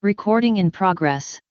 Recording in progress.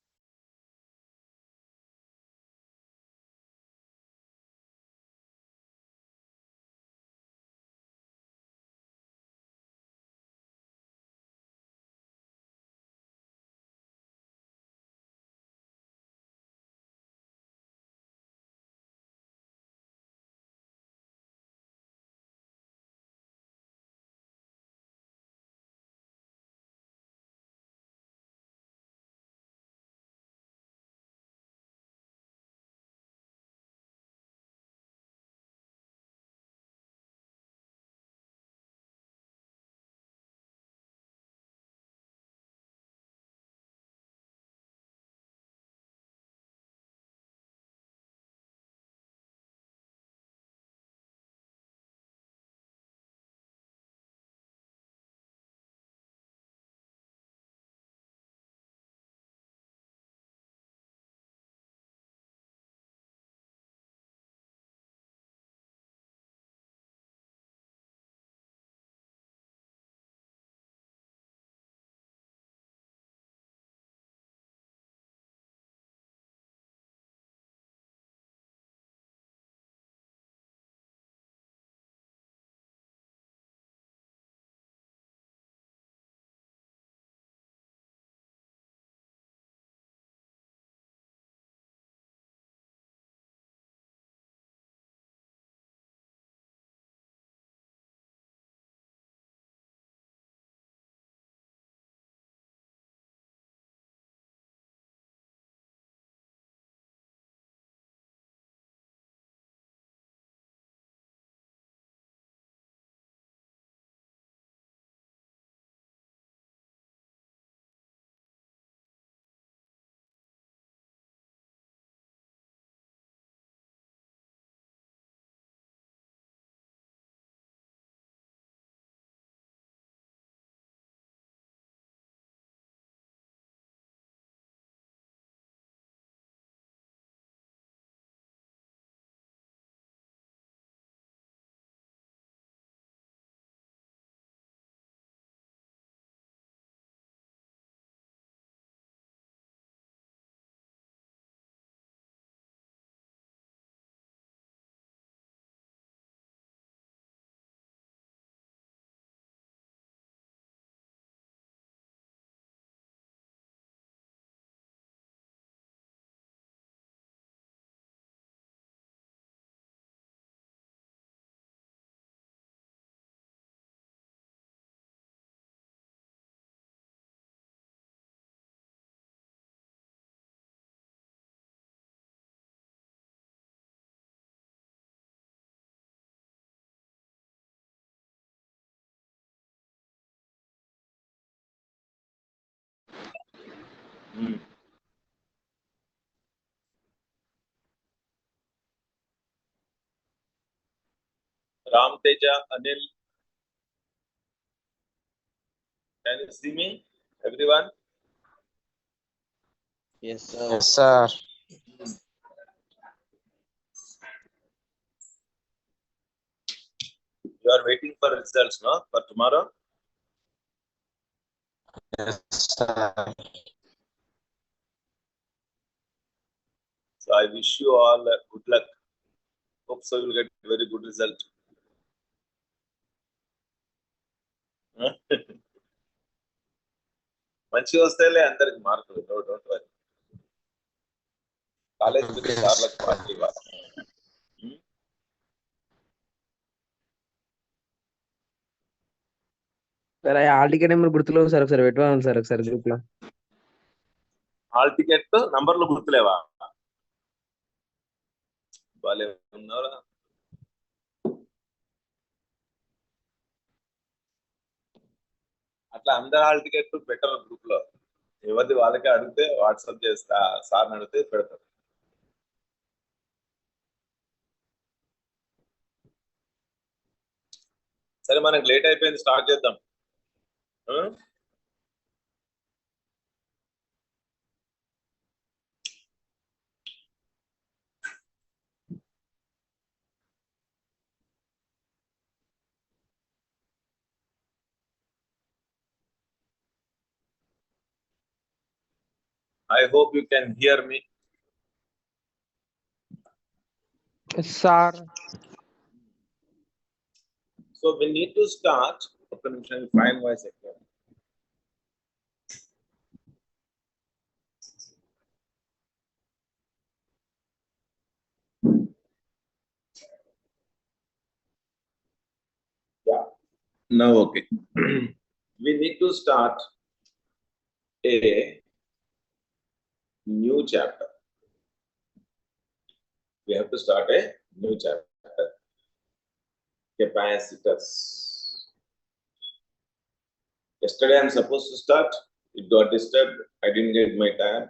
Ram Teja, Anil, can you see me, everyone? Yes, sir. Yes, sir. You are waiting for results, no? For tomorrow? Yes, sir. So I wish you all good luck. Hope so you'll get very good result. మంచిగా వస్తేలే అందరికి మార్కులు, don't worry. College Okay, సార్లకు sir. Party ఇవ్వాలి. Sir hall ticket number గుర్తులేవు sir, ఒకసారి పెట్టమని sir ఒకసారి group లో. Hall ticket నంబర్లు గుర్తులేవా? భలే ఉన్నారా? అట్లా అందరు హాల్ టికెట్ పెట్టరు గ్రూప్ లో. ఎవరిది వాళ్ళకే అడిగితే వాట్సాప్ చేస్తా, సార్ అడిగితే పెడతారు. సరే, మనకు లేట్ అయిపోయింది, స్టార్ట్ చేద్దాం. I hope you can hear me. Yes, sir. So we need to start. Find my second. Yeah. Now, okay. We need to start a new chapter. We have to start a new chapter. Capacitors. Yesterday I'm supposed to start. It got disturbed. I didn't get my tab.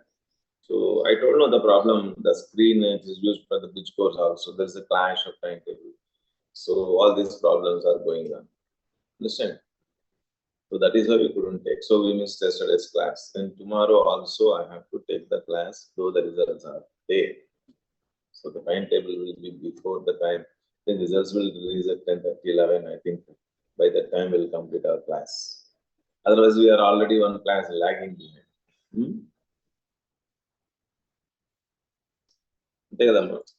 So I don't know the problem. The screen is used for the bridge course also. There's a clash of timetable. So all these problems are going on. Listen. So that is why we couldn't take. So we missed yesterday's class. And tomorrow also I have to take the class, though the results are there. So the timetable will be before the time. The results will release at 10:30, 11. I think by that time we'll complete our class. Otherwise, we are already one class lagging behind. Take them out.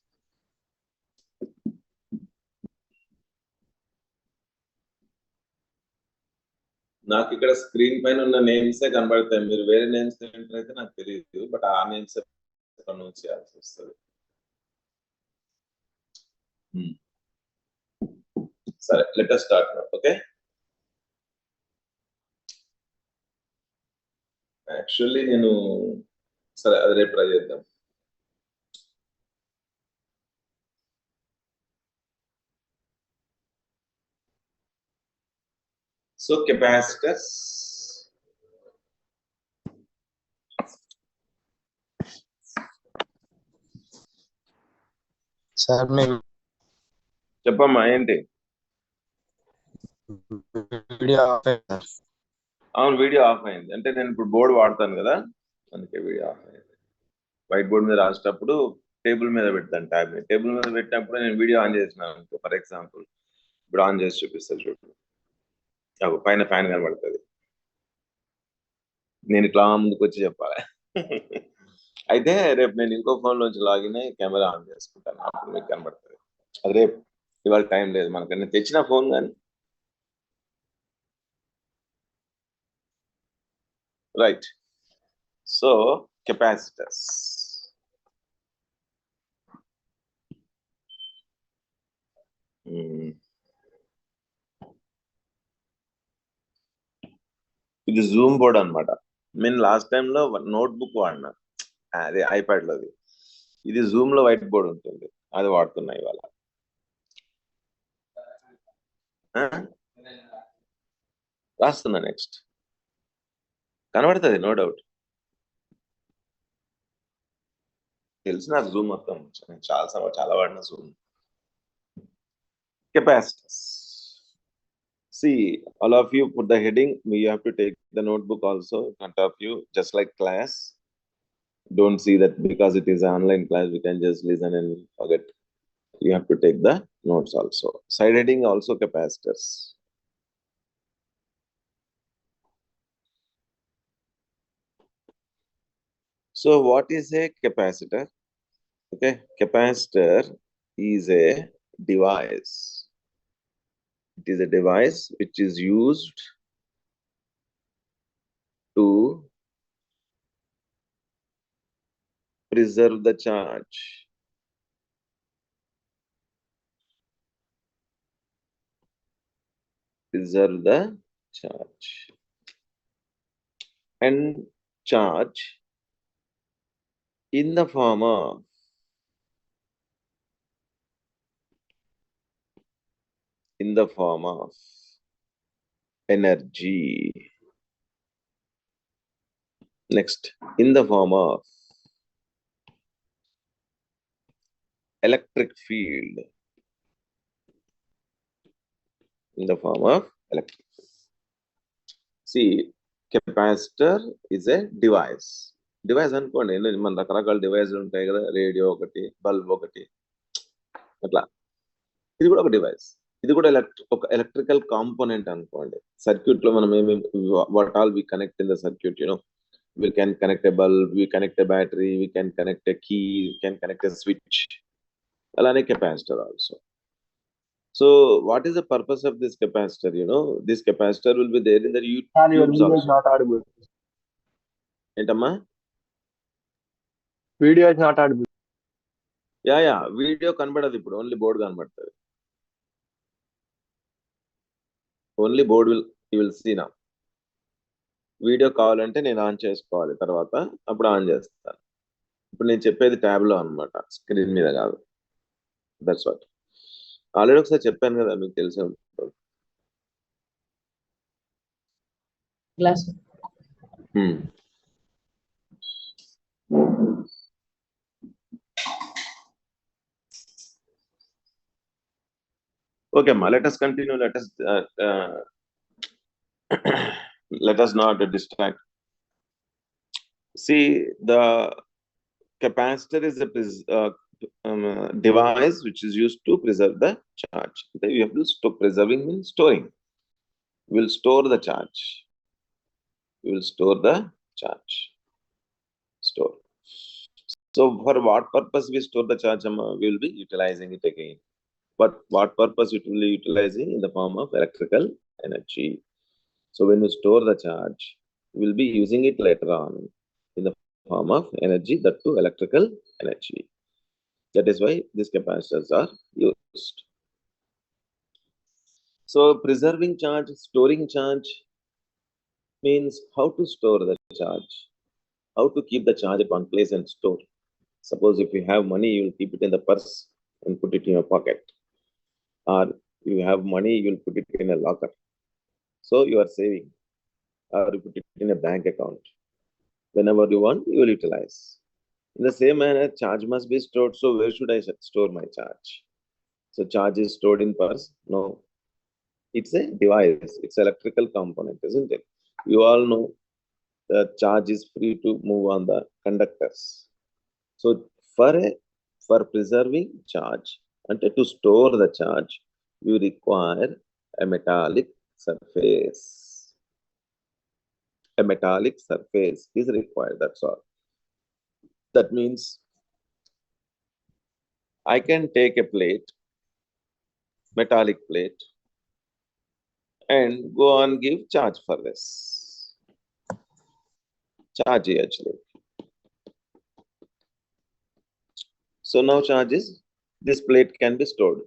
నాకు ఇక్కడ screen పైన ఉన్న నేమ్సే కనబడతాయి. మీరు వేరే names ఏంటంటే నాకు తెలియదు, బట్ ఆ నేమ్స్ ప్రొనౌన్స్ చేయాల్సి వస్తుంది. సరే, let us start now. Okay, actually నేను సరే అది రేపు ట్రై చేద్దాం. సో కెపాసిటర్స్, సార్ మీ చెప్పమ్మా ఏంటి? వీడియో ఆఫ్ అయింది సార్. అవును, వీడియో ఆఫ్ అయింది. అంటే నేను ఇప్పుడు బోర్డు వాడతాను కదా, అందుకే వీడియో ఆఫ్ అయింది. వైట్ బోర్డ్ మీద రాసేటప్పుడు టేబుల్ మీద పెడతాను ట్యాబ్. టేబుల్ మీద పెట్టినప్పుడు నేను వీడియో ఆన్ చేసినాను ఫర్ ఎగ్జాంపుల్. ఇప్పుడు ఆన్ చేసి చూపిస్తాను చూడు. పైన ఫ్యాన్ కనబడుతుంది. నేను ఇట్లా ముందుకు వచ్చి చెప్పాలి. అయితే రేపు నేను ఇంకో ఫోన్ లోంచి లాగిన్ అయ్యి కెమెరా ఆన్ చేసుకుంటాను, అప్పుడు మీకు కనబడుతుంది. అది రేపు, ఇవాళ టైం లేదు మనకు. నేను తెచ్చిన ఫోన్ కానీ. రైట్. సో కెపాసిటర్స్, ఇది జూమ్ బోర్డ్ అనమాట. నేను లాస్ట్ టైంలో నోట్బుక్ వాడినా, అదే ఐప్యాడ్ లోది. ఇది జూమ్ లో వైట్ బోర్డ్ ఉంటుంది, అది వాడుతున్నా ఇవాళ. రాస్తున్నా నెక్స్ట్, కనబడుతుంది నో డౌట్. తెలుసు నాకు జూమ్ మొత్తం, నేను చాలా వాడిన Zoom. Capacitors. See, all of you put the heading. You have to take the notebook also in front of you, just like class. Don't see that because it is an online class, we can just listen and forget. You have to take the notes also. Side heading also capacitors. So what is a capacitor? Okay, capacitor is a device. It is a device which is used to preserve the charge. Preserve the charge. And charge in the form of energy. Next, in the form of electric field. In the form of electric field. See, capacitor is a device. Device అనుకోండి, మన రకరకాల డివైస్లు ఉంటాయి కదా, radio ఒకటి, bulb ఒకటి, అట్లా. ఇది కూడా ఒక డివైస్. ఇది కూడా ఒక ఎలక్ట్రికల్ కాంపోనెంట్ అనుకోండి. సర్క్యూట్ లో మనం ఏమేమి, what all we connect in the circuit, We can connect a bulb, we connect a battery, we can connect a key, we can connect a switch. Alane capacitor also. So what is the purpose of this capacitor? This capacitor will be there in the Sir, your tubes video is also. not audible. Entama? Video is not audible. Yeah, video కనబడదు ఇప్పుడు, only board కనబడుతుంది. Only board you will see నా. Video కావాలంటే నేను on చేసుకోవాలి, తర్వాత అప్పుడు on చేస్తాను. ఇప్పుడు నేను చెప్పేది ట్యాబ్ లో అనమాట, స్క్రీన్ మీద కాదు. That's what. ఆల్రెడీ ఒకసారి చెప్పాను కదా, మీకు తెలిసే ఉంటుంది. Okay, ma, let us continue. Let us not distract. See, the capacitor is a device which is used to preserve the charge. You have to stop. Preserving means storing. We will store the charge. We will store the charge. Store. So for what purpose we store the charge? We will be utilizing it again. But what purpose it will be utilizing? In the form of electrical energy. So when you store the charge, you will be using it later on in the form of energy, that too electrical energy. That is why these capacitors are used. So preserving charge, storing charge means how to store the charge, how to keep the charge at one place and store. Suppose if you have money, you will keep it in the purse and put it in your pocket. Or you have money, you will put it in a locker. So you are saving, or you put it in a bank account. Whenever you want, you will utilize. In the same manner, charge must be stored. So where should I store my charge? So charge is stored in purse? No. It's a device. It's an electrical component, isn't it? You all know the charge is free to move on the conductors. So for preserving charge and to store the charge, you require a metallic surface. A metallic surface is required, that's all. That means I can take a plate, metallic plate, and go and give charge for this. Charge actually. So now charge is, this plate can be stored.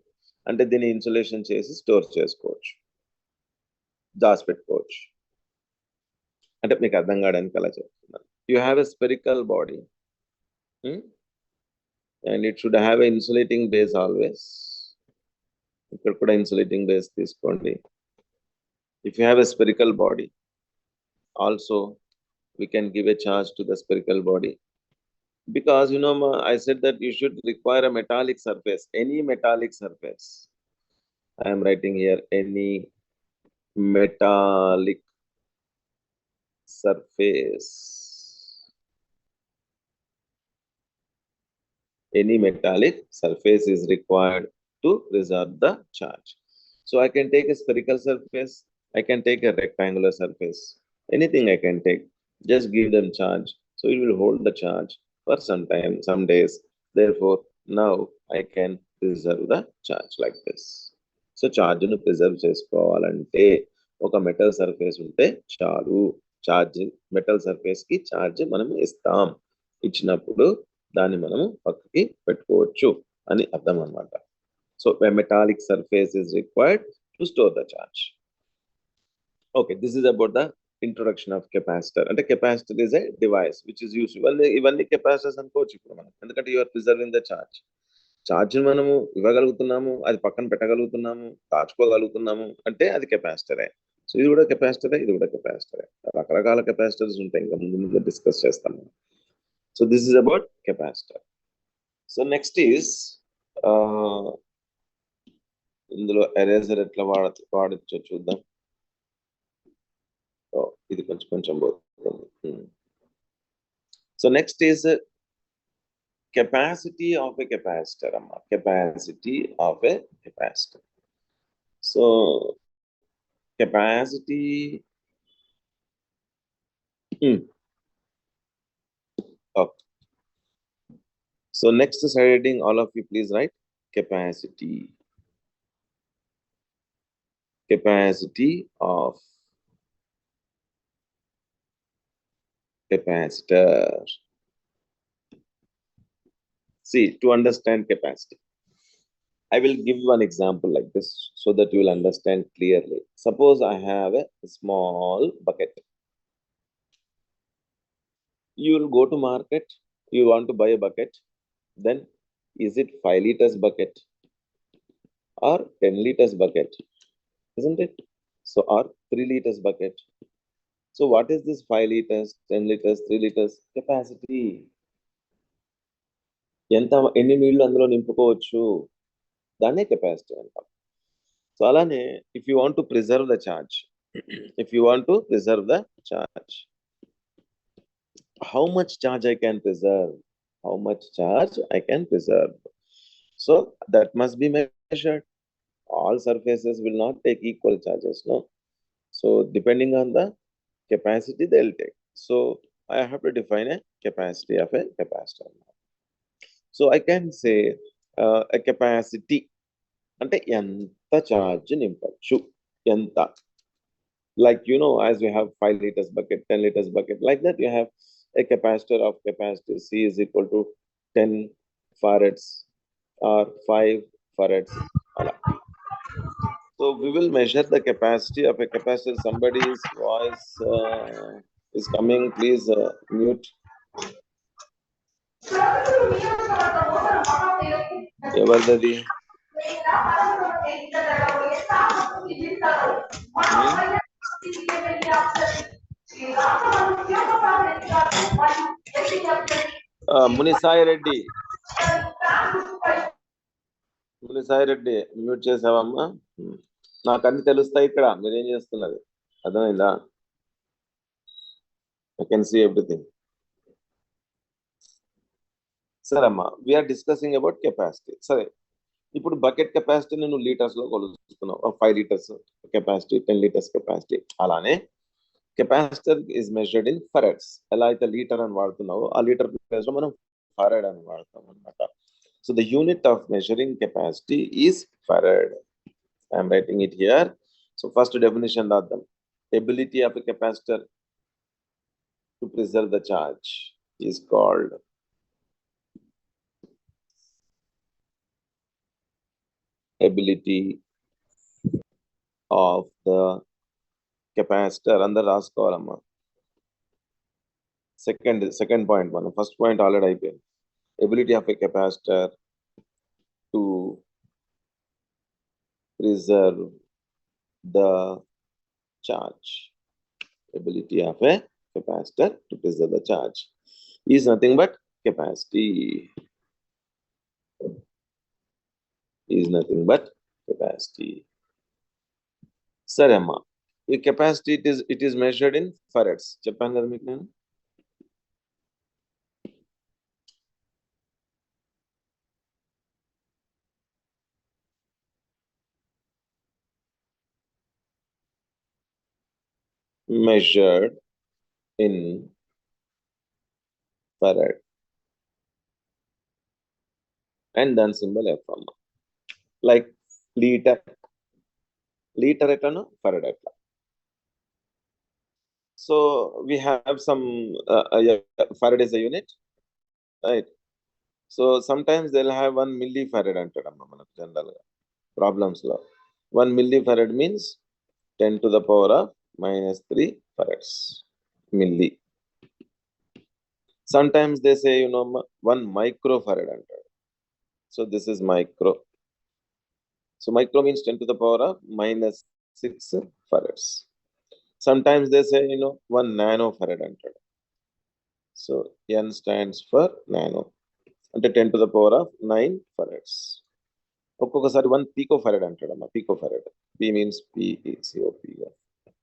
అంటే దీని insulation చేసి store చేసుకోవచ్చు, దాచిపెట్టుకోవచ్చు. అంటే మీకు అర్థం కావడానికి అలా చెప్తున్నాను. You have a spherical body and it should have a insulating base always. ఇక్కడ కూడా ఇన్సులేటింగ్ బేస్ తీసుకోండి. If you have a spherical body, also we can give a charge to the spherical body, because I said that you should require a metallic surface, any metallic surface. I am writing here any metallic surface. Any metallic surface is required to preserve the charge. So I can take a spherical surface, I can take a rectangular surface, anything I can take. Just give them charge, so it will hold the charge for some time, some days. Therefore, now I can preserve the charge like this. So charge nu preserve chesukovalante oka metal surface unte chalu. Charge metal surface ki charge manamu istam, ichinappudu danni manamu pakkaki pettukovachu ani ardham annamata. So a metallic surface is required to store the charge. Okay, this is about the introduction of capacitor. And a capacitor is a device which is used. Even capacitors అనుకోవచ్చు ఇప్పుడు మనం, ఎందుకంటే you are preserving the charge. Charge మనము ఇవ్వగలుగుతున్నాము, అది పక్కన పెట్టగలుగుతున్నాము, దాచుకోగలుగుతున్నాము అంటే అది కెపాసిటరే. So ఇది కూడా కెపాసిటరే, ఇది కూడా కెపాసిటరే. రకరకాల కెపాసిటర్స్ ఉంటాయి, ఇంకా ముందు డిస్కస్ చేస్తాము. So this is about capacitor. So next is ఇందులో ఎరేజర్ ఎట్లా వాడచ్చో చూద్దాం. ఇది కొంచెం పోతుంది. So next is capacity of a capacitor. Capacity of a capacitor. So capacity Okay. So next slide heading, all of you please write capacity. Capacity of capacitor. See, to understand capacity, I will give one example like this so that you will understand clearly. Suppose I have a small bucket. You will go to market, you want to buy a bucket, then is it 5 liters bucket or 10 liters bucket? Isn't it? So, or 3 liters bucket. So, what is this 5 liters, 10 liters, 3 liters capacity? ఎన్ని నీళ్లు అందులో నింపుకోవచ్చు, దాన్నే capacity అంటాం. So అలానే if you want to preserve the charge, how much charge I can preserve, so that must be measured. All surfaces will not take equal charges, no? So depending on the capacity they'll take. So I have to define a capacity of a capacitor. So I can say a capacity ante enta charge nimpachchu, enta, like as we have 5 liters bucket, 10 liters bucket, like that you have a capacitor of capacity C is equal to 10 farads or 5 farads. So we will measure the capacity of a capacitor. Somebody's voice is coming, please mute. Evardadi? Munisai Reddy. Munisai Reddy mute చేసావమ్మా? నాకు అన్ని తెలుస్తాయి ఇక్కడ, మీరేం చేస్తున్నది అర్థమైందా? I can see everything. సరే అమ్మా, వీఆర్ డిస్కసింగ్ అబౌట్ కెపాసిటీ. సరే, ఇప్పుడు బకెట్ కెపాసిటీని నువ్వు లీటర్స్ లో కొలుస్తున్నావు. 5 లీటర్స్ కెపాసిటీ, 10 లీటర్స్ కెపాసిటీ. అలానే capacitor is measured in farads. ఎలా అయితే లీటర్ అని వాడుతున్నావో ఆ లీటర్ ప్లేస్ లో మనం ఫరాడ్ అని వాడతాం అనమాట. So the unit of measuring capacity is farad. I am writing it here. So first definition of the ability of a capacitor to preserve the charge is called ability of the capacitor. Under raskovalama. Second point one. First point already I gave. Ability of a capacitor to preserve the charge. Ability of a capacitor to preserve the charge is nothing but capacity. Sare amma, the capacity it is measured in farads. Cheppan kada meeku nenu. Measured in farad and then symbol F amma. Like liter etano, farad etla. So we have some farad is a unit, right? So sometimes they'll have 1 millifarad antadamma manaku general ga problems lo. 1 millifarad means 10 to the power of -3 farads. Milli. Sometimes they say 1 microfarad antadu. So this is micro. So micro means 10 to the power of -6 farads. Sometimes they say 1 nanofarad antadu. So N stands for nano. Ante 10 to the power of 9 farads. ఒక్కొక్కసారి 1 picofarad అంటాడమ్మా. Picofarad. P means P-E-C-O-P.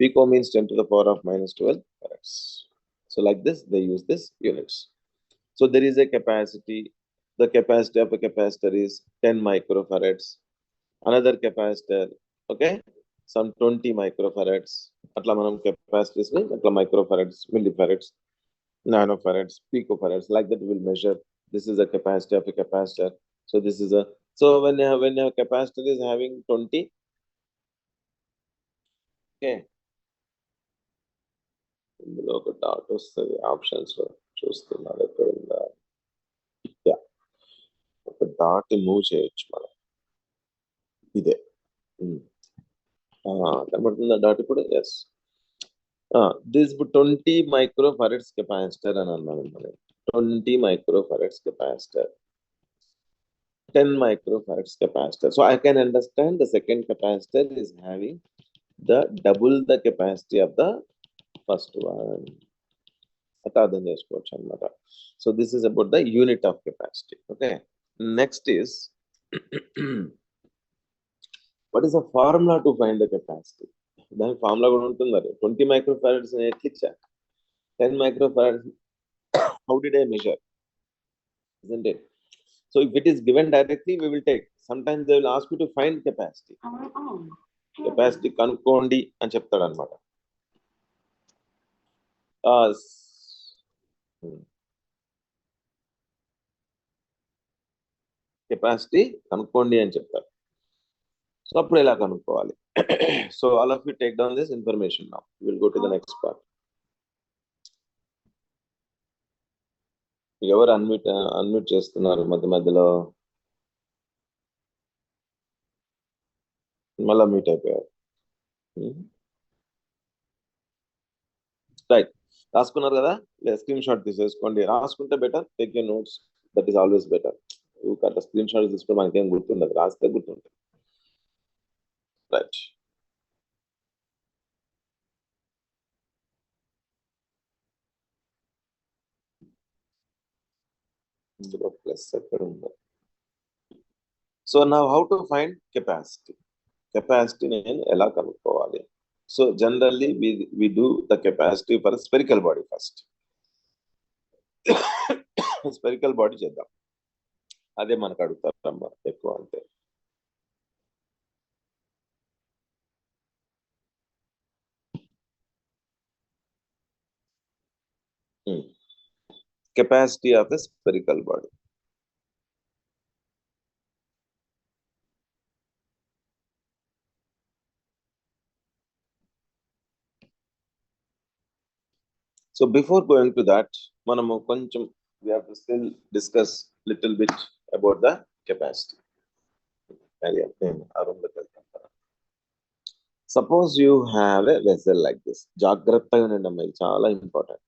Pico means 10 to the power of -12 farads. So like this, they use this units. So there is a capacity. The capacity of a capacitor is 10 microfarads. Another capacitor, okay, some 20 microfarads. Atla manam capacities ni atla microfarads, millifarads. nanofarads, picofarads, like that we will measure. This is a capacity of a capacitor. So this is a, so when your capacitor is having 20, okay, ఇందులో ఒక dot వస్తుంది options లో చూస్తున్నారు ఎక్కడ ఉందా, ఒక dot move చేయొచ్చు మనం, ఇదే కనబడుతుందా డాట్ ఇప్పుడు? ఎస్, దిస్ 20 మైక్రోఫారడ్స్ కెపాసిటర్ అని అన్నాను మనం. 20 మైక్రోఫారడ్స్ capacitor, 10 microfarads capacitor. So I can understand the second capacitor is having the double the capacity of the first one. So this is about the unit of capacity. Okay. Next is what is the formula to find the capacity? The formula 20 microfarads in 10 microfarads. How did I measure? Isn't it? So if it is given directly, we will take. Sometimes they will ask you to find capacity. Capacity కనుక్కోండి అని చెప్తాడు అనమాట. Capacity కనుక్కోండి అని చెప్తారు. So అప్పుడు ఎలా కనుక్కోవాలి? So all of you take down this information now. Will go to the next part. ఎవరు అన్మ్యూట్ చేస్తున్నారు మధ్య మధ్యలో? మళ్ళా మీట్ అయిపోయారు. రైట్, రాసుకున్నారు కదా? లేదా స్క్రీన్ షాట్ తీసేసుకోండి. రాసుకుంటే better. Take your notes, that is always better. అట్లా స్క్రీన్ షాట్ తీసుకుంటే మనకేం గుర్తుండదు, రాస్తే గుర్తుంటుంది. రైట్, ఇందులో ప్లస్ ఎక్కడ ఉందో. So now how to find capacity. Capacity నేను ఎలా కనుక్కోవాలి? So generally we do the capacity for a spherical body first. Spherical body చేద్దాం, అదే మనకు అడుగుతారమ్మా ఎక్కువ. అంతే. Capacity of a spherical body. So before going to that, manamu koncham we have to still discuss little bit about the capacity. Suppose you have a vessel like this. Jagrattaga unandamma, ఇది చాలా important.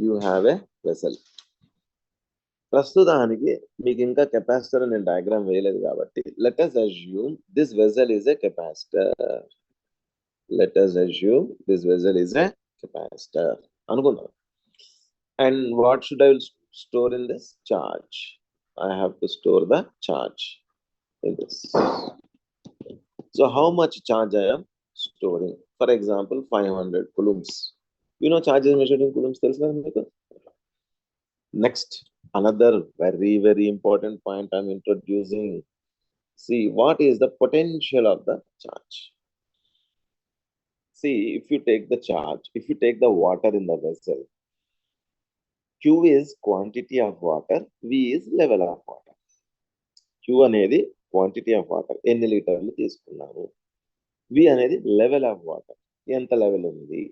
You have a vessel. ప్రస్తుతానికి మీకు ఇంకా capacitor నేను diagram వేయలేదు కాబట్టి let us assume this vessel is a capacitor. Let us assume this vessel is a capacitor అనుకుందాం. And what should I store in this? Charge. I have to store the charge in this. So how much charge I am storing? For example, 500 coulombs. You know charge is measured in coulombs. Next, another very, very important point I'm introducing. See, what is the potential of the charge? See, if you take the charge, if you take the water in the vessel, Q is quantity of water, V is level of water. Q అనేది quantity of water, ఎన్ని లీటర్లు తీసుకున్నాము. V అనేది level of water, ఎంత level ఉంది.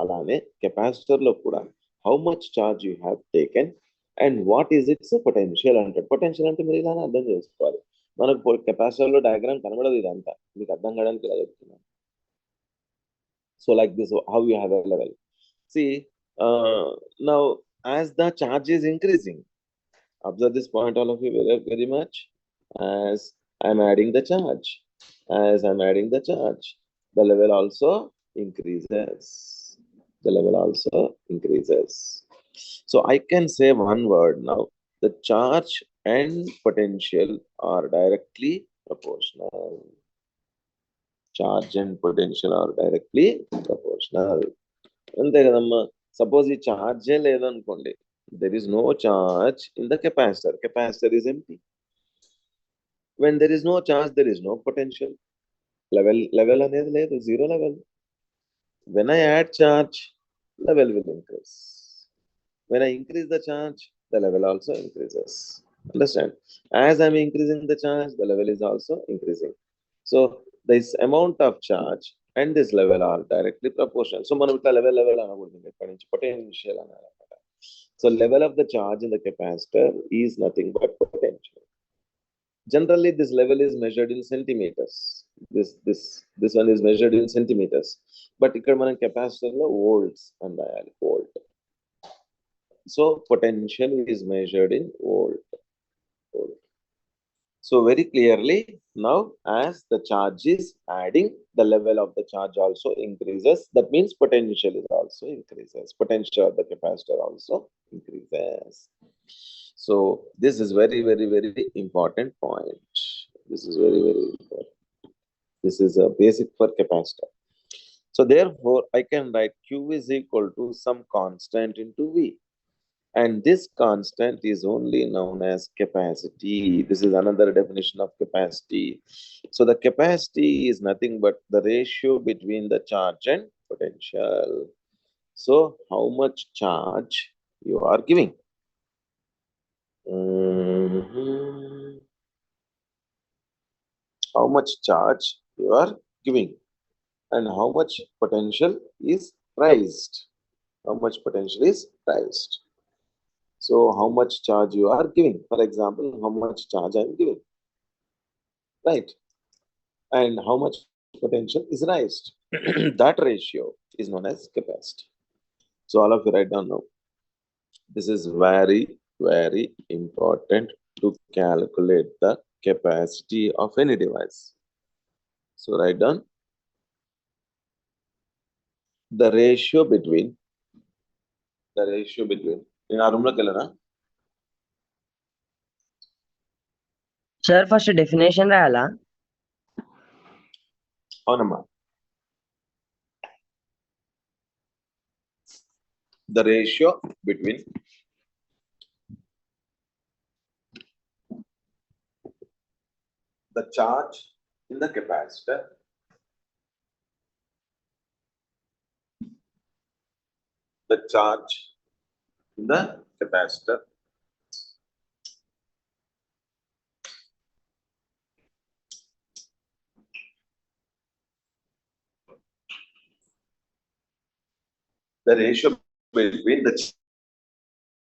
అలానే capacitor లో కూడా how much charge you have taken and what is its potential అంటాడు. పొటెన్షియల్ అంటే మీరు ఇలానే అర్థం చేసుకోవాలి. మనకు కెపాసిటర్ లో డయాగ్రామ్ కనబడదు, ఇదంతా మీకు అర్థం కావడానికి ఇలా చెప్తున్నాను. So like this, how you have a level. See, now as the charge is increasing, observe this point all of you very, very much. As I'm adding the charge, as I'm adding the charge, the level also increases. The level also increases. So I can say one word now. The charge and potential are directly proportional. Charge and potential are directly proportional. అంతే కదమ్మా. Suppose ఈ ఛార్జే లేదనుకోండి, there is no charge in the capacitor. Capacitor is empty. When there is no charge, there is no potential. Level అనేది లేదు, zero level. When I add charge, level will increase. When I increase the charge, the level also increases. Understand? As I'm increasing the charge, the level is also increasing. So this amount of charge and this level are directly proportional. So మనం ఇట్లా level అనకూడదు ఇక్కడి నుంచి potential అనాలన్నమాట. So level of the charge in the capacitor is nothing but potential. Generally, this level is measured in centimeters. This one is measured in centimeters. But ఇక్కడ మనం capacitor లో volts అని రాయాలి, volt. So potential is measured in volt. So very clearly now, as the charge is adding, the level of the charge also increases. That means potential is also increases. Potential of the capacitor also increases. So this is very, very, very important point. This is very, very important. This is a basic for capacitor. So therefore, I can write Q is equal to some constant into V. And this constant is only known as capacity. This is another definition of capacity. So the capacity is nothing but the ratio between the charge and potential. So how much charge you are giving? How much charge you are giving and how much potential is raised. How much potential is raised. So how much charge you are giving? For example, how much charge I am giving, right? And how much potential is raised. That ratio is known as capacity. So all of you write down now. This is very, very important to calculate the capacity of any device. So write down the ratio between in our room lo kellara. Sir first definition రాయాలా? అవునమ్మా. The ratio between the charge in the capacitor the ratio between the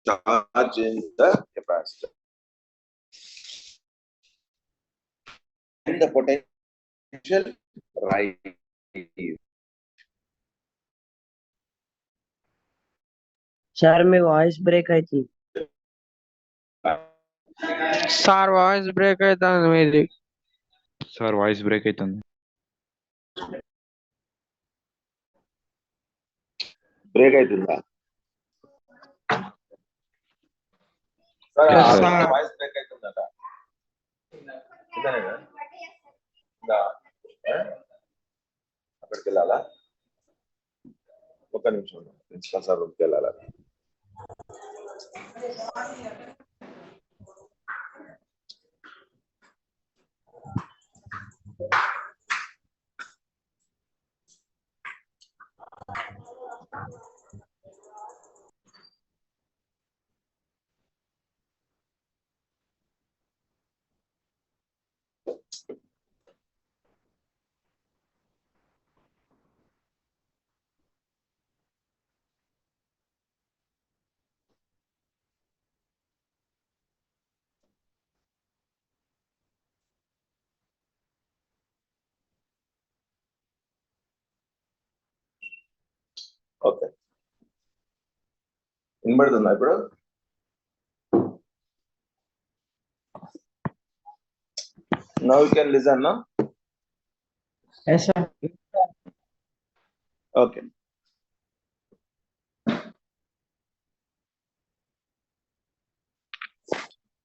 charge in the capacitor and the potential rise. Sir మీ voice break అవుతుంది. Sir voice break అవుతుంది మీది. Sir voice break అవుతుంది. బ్రేక్ అవుతుందా? Voice break అవుతుందట. అక్కడికి వెళ్ళాలా? ఒక నిమిషం, ప్రిన్సిపల్ సార్ రూమ్కి వెళ్ళాలా? ఓకే, వినబడుతుందా ఇప్పుడు? Now you can listen, no? Yes, sir. Okay.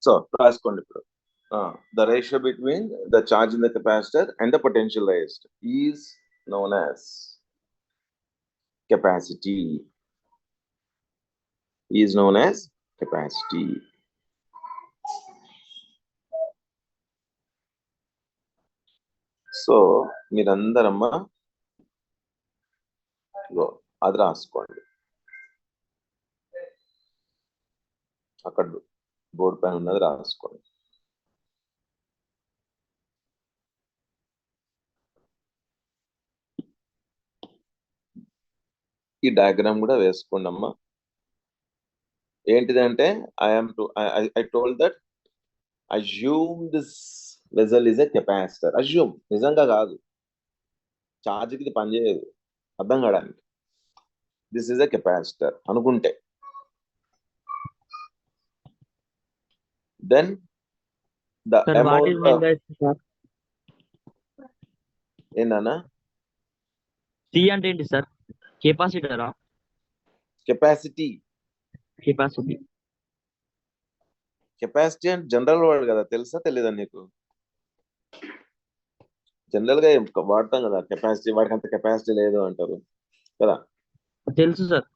So, రాసుకోండి ఇప్పుడు. The ratio between the charge in the capacitor and the potential raised is known as capacity. So మీరందరమ్మా అది రాసుకోండి. అక్కడ బోర్డు పైన ఉన్నది రాసుకోండి. ఈ డయాగ్రామ్ కూడా వేసుకోండి అమ్మా. ఏంటిదంటే I told that assume this vessel is a capacitor. Assume, నిజంగా కాదు, ఛార్జ్కి ఇది పనిచేయదు, అర్థం కావడానికి. దిస్ ఇస్ ఎ కెపాసిటర్ అనుకుంటే, then the Sir, what is amount meant by sir? ఏంటన్నా C అంటే ఏంటి సార్? కెపాసిటరా? కెపాసిటీ. కెపాసిటీ. కెపాసిటీ అంటే జనరల్ వర్డ్ కదా, తెలుసా తెలీదా నీకు? జనరల్ గా వాడతాం కదా కెపాసిటీ, వాడికి అంత కెపాసిటీ లేదు అంటారు కదా. తెలుసు సార్.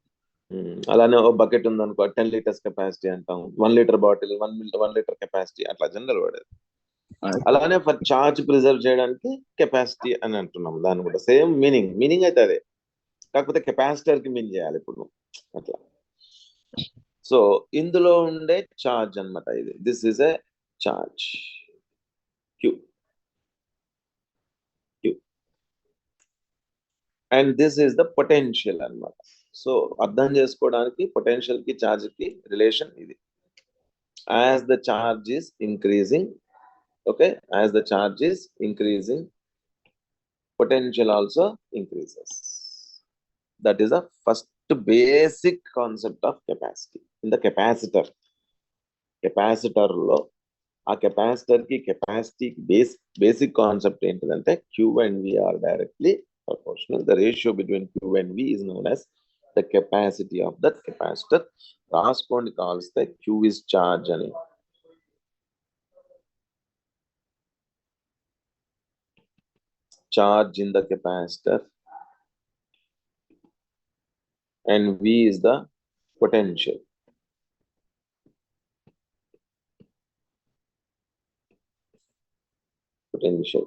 అలానే ఒక బకెట్ ఉందనుకో 10 లీటర్స్ కెపాసిటీ అంటాం, 1 లీటర్ బాటిల్ 1 లీటర్ కెపాసిటీ, అట్లా జనరల్ వర్డ్. అలానే ఫర్ చార్జ్ ప్రిజర్వ్ చేయడానికి కెపాసిటీ అని అంటున్నాం, దాన్ని కూడా సేమ్ మీనింగ్ అయితే అదే, కాకపోతే కెపాసిటర్ కి మీన్ చేయాలి ఇప్పుడు అట్లా. సో ఇందులో ఉండే చార్జ్ అన్నమాట ఇది. This is a charge Q, and this is the potential అన్నమాట. సో అర్థం చేసుకోవడానికి పొటెన్షియల్ కి చార్జ్ కి రిలేషన్ ఇది. As the charge is increasing, okay, as the charge is increasing, potential also increases. That is the first basic concept of capacity in the capacitor. Capacitor lo ఆ capacitor కి capacity basic concept ఏంటిదంటే Q and V are directly proportional. The ratio between Q and V is known as the capacity of that capacitor. రాసుకోండి కావాల్స్తే, Q is charge అని. Charge in the capacitor, and V is the potential. Potential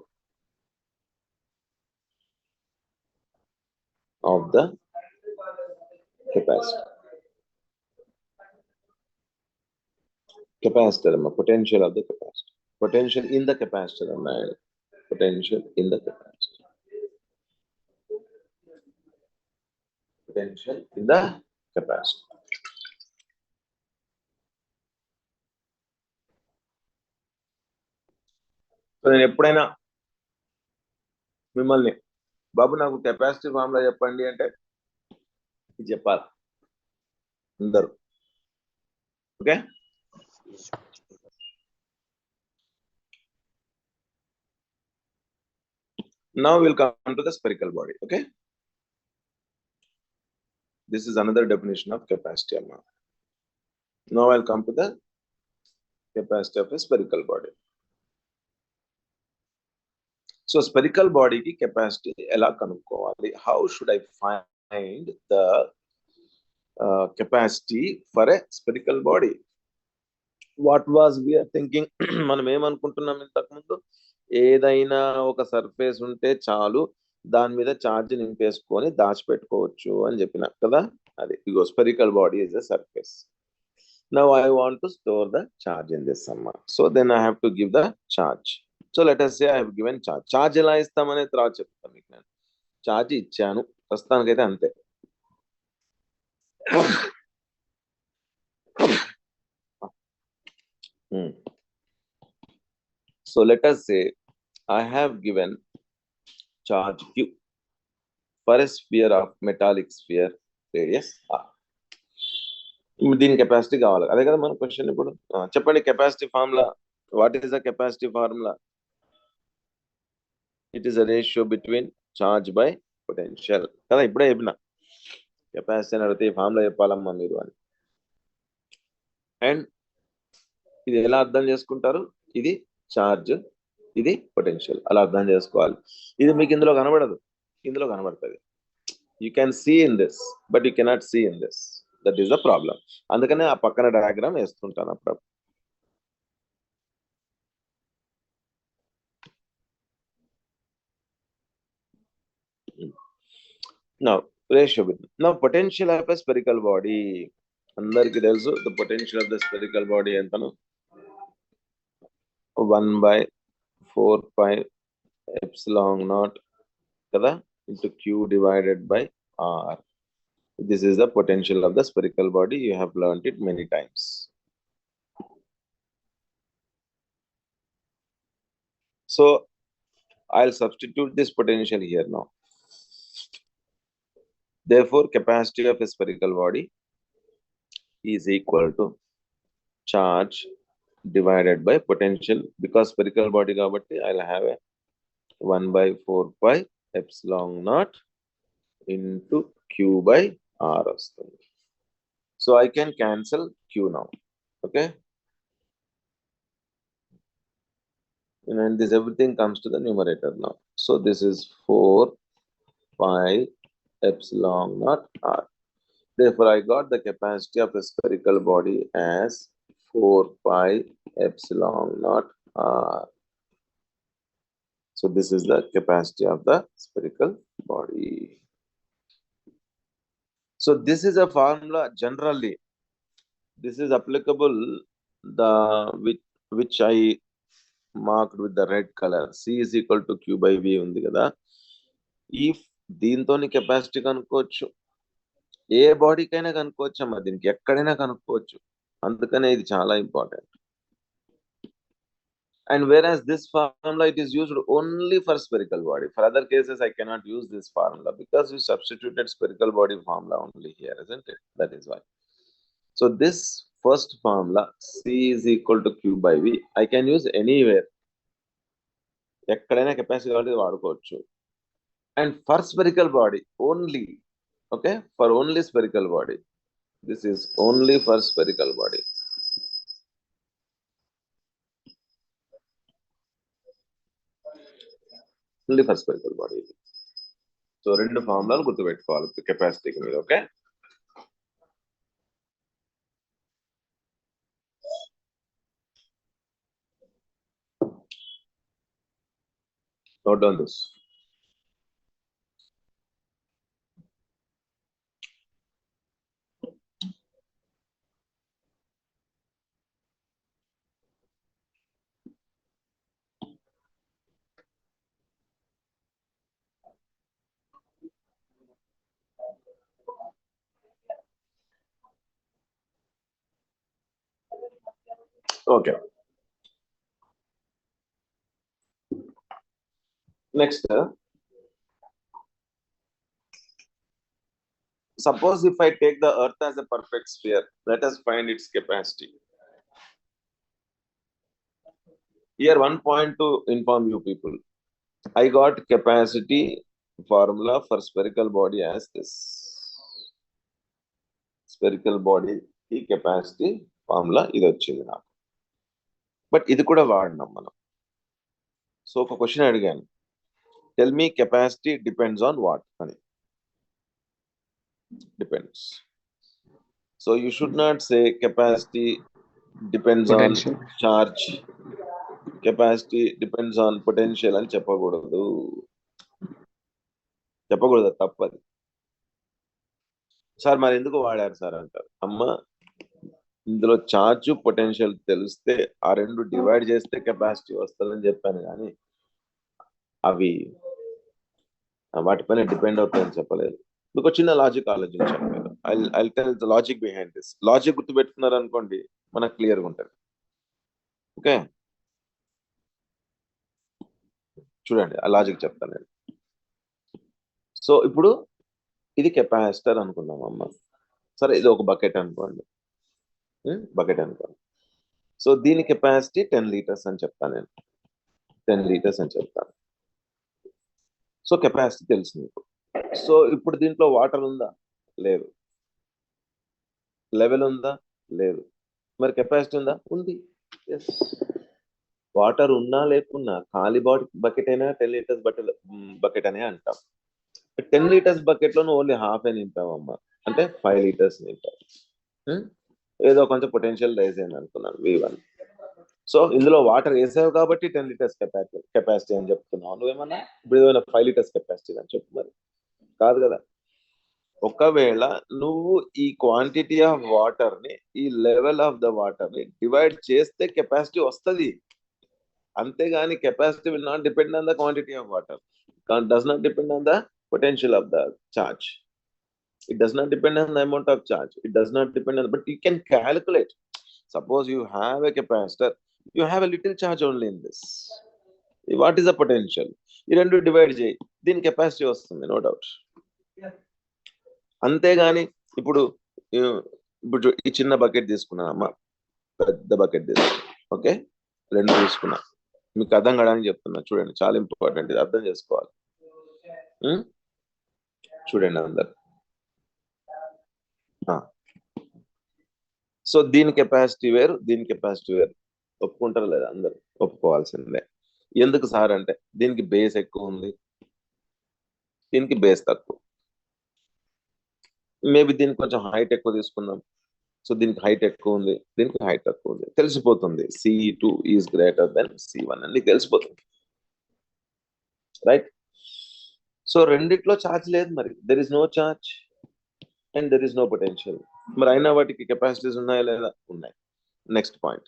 of the capacitor. Capacitor, potential of the capacitor. Potential in the capacitor, potential in the capacitor. Potential in the capacitor. So నేను ఎప్పుడైనా మిమ్మల్ని బాబు నాకు capacity formula చెప్పండి అంటే ఇది చెప్పాలి అందరూ, okay? Now we'll come to the spherical body, okay? This is another definition of capacity. Now I'll come to the capacity of a spherical body. So spherical body ki capacity ela kanukovali. How should I find the capacity for a spherical body? What was we are thinking? మనం ఏమనుకుంటున్నాం ఇంతకు ముందు, ఏదైనా ఒక surface ఉంటే చాలు, దాని మీద charge నింపేసుకొని దాచిపెట్టుకోవచ్చు అని చెప్పిన కదా. అది ఇగో spherical body is a surface. Now I want to store the charge in this summer. So then I have to give the charge. So let us say I have given charge. Charge ఎలా ఇస్తామనే తర్వాత చెప్తాను మీకు నేను. Charge ఇచ్చాను ప్రస్తుతానికైతే అంతే. So let us say I have given charge Q for a sphere of metallic sphere radius R. దీని capacity కావాలి, అదే కదా మన క్వశ్చన్. ఇప్పుడు చెప్పండి capacity formula. What is the capacity formula? It is a ratio between charge by potential కదా. ఇప్పుడే చెప్పిన కెపాసిటీ అని అడిగితే ఈ ఫార్ములా చెప్పాలమ్మా మీరు అని. అండ్ ఇది ఎలా అర్థం చేసుకుంటారు? ఇది చార్జ్, ఇది పొటెన్షియల్, అలా అర్థం చేసుకోవాలి. ఇది మీకు ఇందులో కనబడదు, ఇందులో కనబడుతుంది. You can see in this but you cannot see in this. That is the problem. అందుకనే ఆ పక్కన డయాగ్రామ్ వేస్తుంటాను అప్పుడు. Now ratio between, now potential of a spherical body. అందరికీ తెలుసు the potential of the spherical body ఎంతను 1/4 pi epsilon naught kada into q divided by r. This is the potential of the spherical body. You have learned it many times. So I'll substitute this potential here now. Therefore, capacity of a spherical body is equal to charge divided by potential. Because spherical body kabatti I'll have a 1/4 pi epsilon naught into q by r. So I can cancel q now. Okay. And this everything comes to the numerator now. So this is 4 pi epsilon naught r. Therefore, I got the capacity of a spherical body as 4 pi epsilon naught r. So this is the capacity of the spherical body. So this is a formula generally. This is applicable which I marked with the red color. C is equal to Q by V ఉంది కదా. If దీంతోని capacity కనుక్కోవచ్చు, ఏ బాడీకైనా కనుక్కోవచ్చు అమ్మా, దీనికి ఎక్కడైనా కనుక్కోవచ్చు. అందుకనే ఇది చాలా important. And whereas this formula, it is used only for spherical body. For other cases, I cannot use this formula because we substituted spherical body formula only here, isn't it? That is why. So this first formula, C is equal to Q by V, I can use anywhere. ఎక్కడైనా capacity కాబట్టి వాడుకోవచ్చు. And for spherical body only, okay, for only spherical body, this is only for spherical body. Only for spherical body. So రెండు ఫార్ములాలు గుర్తుపెట్టుకోవాలి కెపాసిటీకి మీద. Okay, note down this. Okay. Next, suppose if I take the earth as a perfect sphere, let us find its capacity. Here one point to inform you people. I got capacity formula for spherical body as this. Spherical body ఈ capacity formula ఇది వచ్చింది నాకు. But ఇది కూడా వాడినాం మనం. So ఒక question అడిగాను, tell me capacity depends on what అని. Depends. So you should not say capacity depends Potential. on charge. Capacity depends on potential అని చెప్పకూడదు. తప్పది. సార్ మరి ఎందుకు వాడారు సార్ అంటారు. అమ్మ, ఇందులో చార్జ్ పొటెన్షియల్ తెలిస్తే ఆ రెండు డివైడ్ చేస్తే కెపాసిటీ వస్తుందని చెప్పాను, కానీ అవి వాటిపైన డిపెండ్ అవుతాయని చెప్పలేదు. మీకు చిన్న లాజిక్ ఆలోచించాను మీరు. I tell the logic behind this. Logic గుర్తు పెట్టుకున్నారు అనుకోండి, మనకు క్లియర్గా ఉంటుంది. ఓకే, చూడండి ఆ లాజిక్ చెప్తాను నేను. సో ఇప్పుడు ఇది కెపాసిటర్ అనుకుందాం అమ్మ. సరే, ఇది ఒక బకెట్ అనుకోండి. సో దీని కెపాసిటీ 10 లీటర్స్ అని చెప్తాను నేను. 10 లీటర్స్ అని చెప్తాను. సో కెపాసిటీ తెలుసు మీకు. సో ఇప్పుడు దీంట్లో వాటర్ ఉందా? లేదు. లెవెల్ ఉందా? లేదు. మరి కెపాసిటీ ఉందా? ఉంది. ఎస్. వాటర్ ఉన్నా లేకున్నా ఖాళీ బకెట్ అయినా 10 లీటర్స్ బకెట్ అనే అంటాం. 10 లీటర్స్ బకెట్ లో ఓన్లీ హాఫ్ ఏ నింపామమ్మా, అంటే 5 లీటర్స్ నింపాం. ఏదో కొంచెం పొటెన్షియల్ రైజ్ అయింది అనుకున్నాను, V1. సో ఇందులో వాటర్ వేసావు కాబట్టి 10 లీటర్స్ కెపాసిటీ అని చెప్తున్నావు. నువ్వేమన్నా ఇప్పుడు ఏదైనా 5 లీటర్స్ కెపాసిటీ అని చెప్పు. మరి కాదు కదా. ఒకవేళ నువ్వు ఈ క్వాంటిటీ ఆఫ్ వాటర్ ని ఈ లెవెల్ ఆఫ్ ద వాటర్ ని డివైడ్ చేస్తే కెపాసిటీ వస్తుంది. అంతేగాని capacity will not depend on the quantity of water, does not depend on the potential of the charge. It does not depend on the amount of charge. It does not depend on, but you can calculate. Suppose you have a capacitor, you have a little charge only in this. What is the potential? You don't do divide చేయి, దీని capacity వస్తుంది, no doubt. అంతేగాని ఇప్పుడు ఈ చిన్న bucket తీసుకున్నా అమ్మా, పెద్ద బకెట్ తీసుకున్నా, ఓకే, రెండు తీసుకున్నా, మీకు అర్థం కావడానికి చెప్తున్నా, చూడండి, చాలా ఇంపార్టెంట్, ఇది అర్థం చేసుకోవాలి. చూడండి అందరు. సో దీని కెపాసిటీ వేరు, దీని కెపాసిటీ వేరు, ఒప్పుకుంటారు లేదా? అందరు ఒప్పుకోవాల్సిందే. ఎందుకు సార్ అంటే దీనికి బేస్ ఎక్కువ ఉంది, దీనికి బేస్ తక్కువ. మేబీ దీనికి కొంచెం హైట్ ఎక్కువ తీసుకుందాం, సో దీనికి హైట్ ఎక్కువ ఉంది, దీనికి హైట్ తక్కువ ఉంది, తెలిసిపోతుంది. C2 is greater than C1 అని తెలిసిపోతుంది, రైట్? సో రెండిట్లో ఛార్జ్ లేదు, మరి there is no charge and there is no potential. మరి అయినా వాటికి కెపాసిటీస్ ఉన్నాయా లేదా? ఉన్నాయి. నెక్స్ట్ పాయింట్,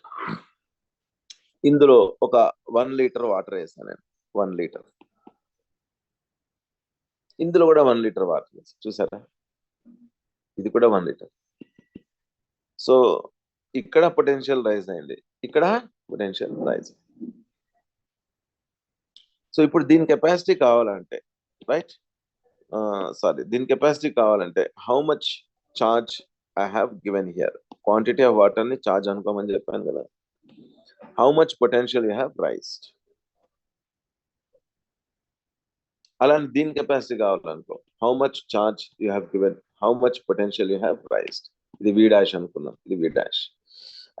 ఇందులో ఒక 1 లీటర్ వాటర్ వేసాను నేను, 1 లీటర్, ఇందులో కూడా 1 లీటర్ వాటర్ వేసాను, చూసారా? ఇది కూడా 1 లీటర్. సో ఇక్కడ పొటెన్షియల్ రైజ్ అయింది, ఇక్కడ పొటెన్షియల్ రైజ్. సో ఇప్పుడు దీని కెపాసిటీ కావాలంటే, రైట్, సారీ, దీని కెపాసిటీ కావాలంటే how much charge I have given here. Quantity of water ni charge అనుకోమని చెప్పాను కదా. How much potential you have raised. అలా దీని capacity కావాలనుకో, how much charge you have given, how much potential you have raised. ఇది V dash అనుకున్నాం, ఇది V dash.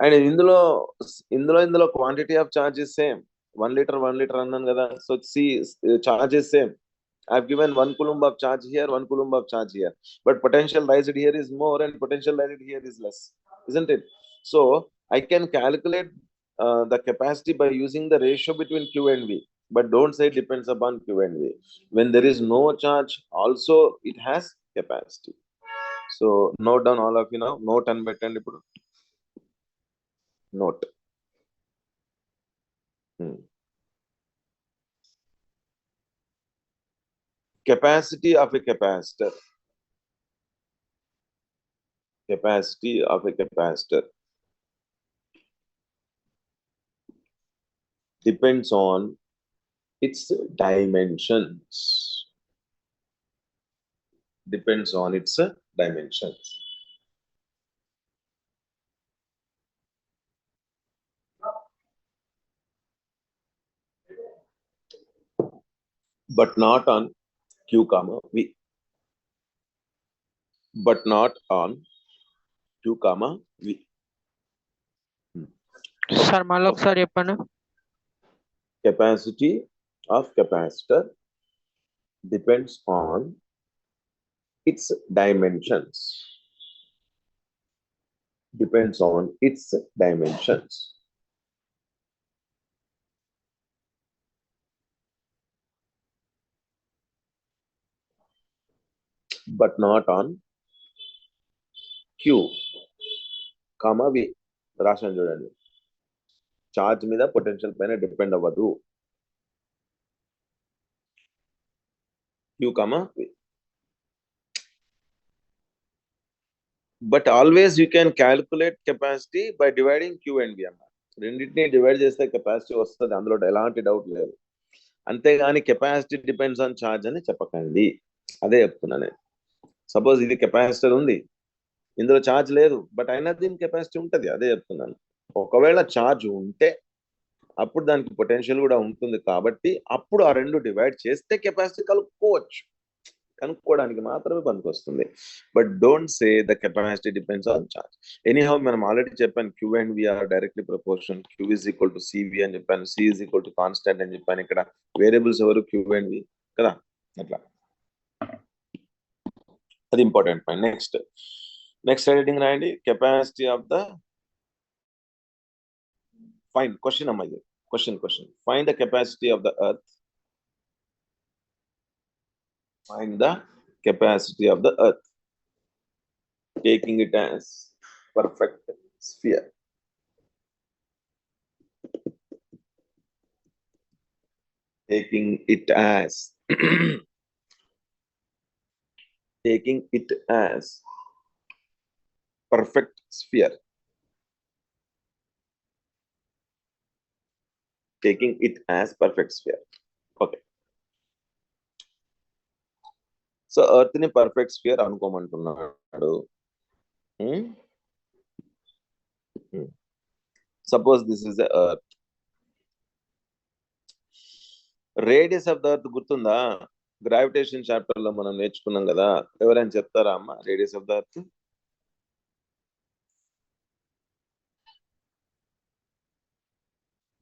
And ఇందులో quantity of charge is same. 1 litre అన్నాను కదా. So C charge is same. I've given 1 coulomb of charge here, 1 coulomb of charge here, but potential raised here is more and potential raised here is less, isn't it? So I can calculate the capacity by using the ratio between Q and V, but don't say it depends upon Q and V. When there is no charge, also it has capacity. So note down all of you now. Note and పెట్టండి ఇప్పుడు. Note. Capacity of a capacitor. Capacity of a capacitor depends on its dimensions. Depends on its dimensions. But not on Q comma V. But not on Q comma V. Sir మళ్ళీ ఒకసారి చెప్పండి. Capacity of capacitor depends on its dimensions. Depends on its dimensions. But not on Q, comma V. రాశాను చూడండి, charge మీద potential పైన depend అవ్వదు. Q, comma V. But always you can calculate capacity by dividing Q and V అన్నమాట. రెండింటిని divide చేస్తే capacity వస్తుంది, అందులో ఎలాంటి డౌట్ లేదు. అంతేగాని కెపాసిటీ డిపెండ్స్ ఆన్ ఛార్జ్ అని చెప్పకండి, అదే చెప్తున్నా నేను. సపోజ్ ఇది కెపాసిటర్ ఉంది, ఇందులో ఛార్జ్ లేదు, బట్ అయినా దీని కెపాసిటీ ఉంటుంది, అదే చెప్తున్నాను. ఒకవేళ ఛార్జ్ ఉంటే అప్పుడు దానికి పొటెన్షియల్ కూడా ఉంటుంది, కాబట్టి అప్పుడు ఆ రెండు డివైడ్ చేస్తే కెపాసిటీ కనుక్కోవడానికి మాత్రమే పనికొస్తుంది. But don't say the capacity depends on charge. Anyhow మనం ఆల్రెడీ చెప్పాను, Q and we are directly proportional. Q is equal to CV అని చెప్పాను, C is equal to constant అని చెప్పాను. ఇక్కడ వేరియబుల్స్ ఎవరు? క్యూ అండ్ వి కదా, అట్లా. అది ఇంపార్టెంట్ పాయింట్. నెక్స్ట్ హెడింగ్ రాయండి, capacity of the find. Question అమ్మా ఇది, question. Find the capacity of the earth. Find the capacity of the earth. taking it as perfect sphere. Taking it as taking it as perfect sphere. Taking it as perfect sphere. Okay. So earth ని perfect sphere అనుకోమంటున్నాడు. Suppose this is the earth. Radius of the earth గుర్తుందా? Gravitation chapter లో మనం నేర్చుకున్నాం కదా. ఎవరైనా చెప్తారా అమ్మ radius of the earth?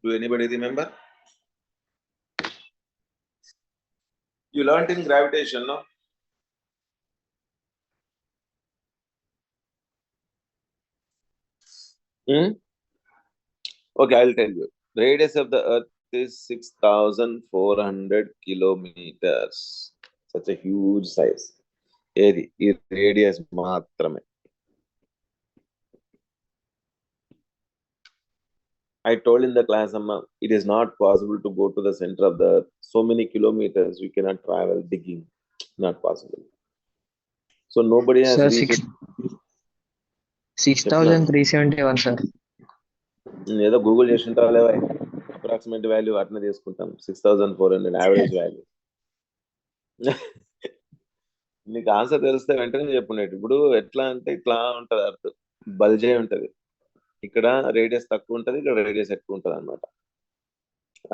Do anybody remember? You learnt in gravitation, no? Okay, I'll tell you. Radius of the earth is 6,400 kilometers. Such a huge size. ఏది ఈ రేడియస్ మాత్రమే. I told in the class, Amma, it is not possible to go to the center of the earth. So many kilometers we cannot travel digging. Not possible. So nobody has Sir, reached. 6,371 sir. ఏదో Google చేసి ఉంటారా లేవా? Approximate value అట్నే తీసుకుంటాం. 6,400 average value. నీకు answer తెలిస్తే వెంటనే చెప్పుండేది. ఇప్పుడు ఎట్లా అంటే ఇట్లా ఉంటది అర్త్, బల్జే ఉంటది. ఇక్కడ రేడియస్ తక్కువ ఉంటది, ఇక్కడ రేడియస్ ఎక్కువ ఉంటది అనమాట.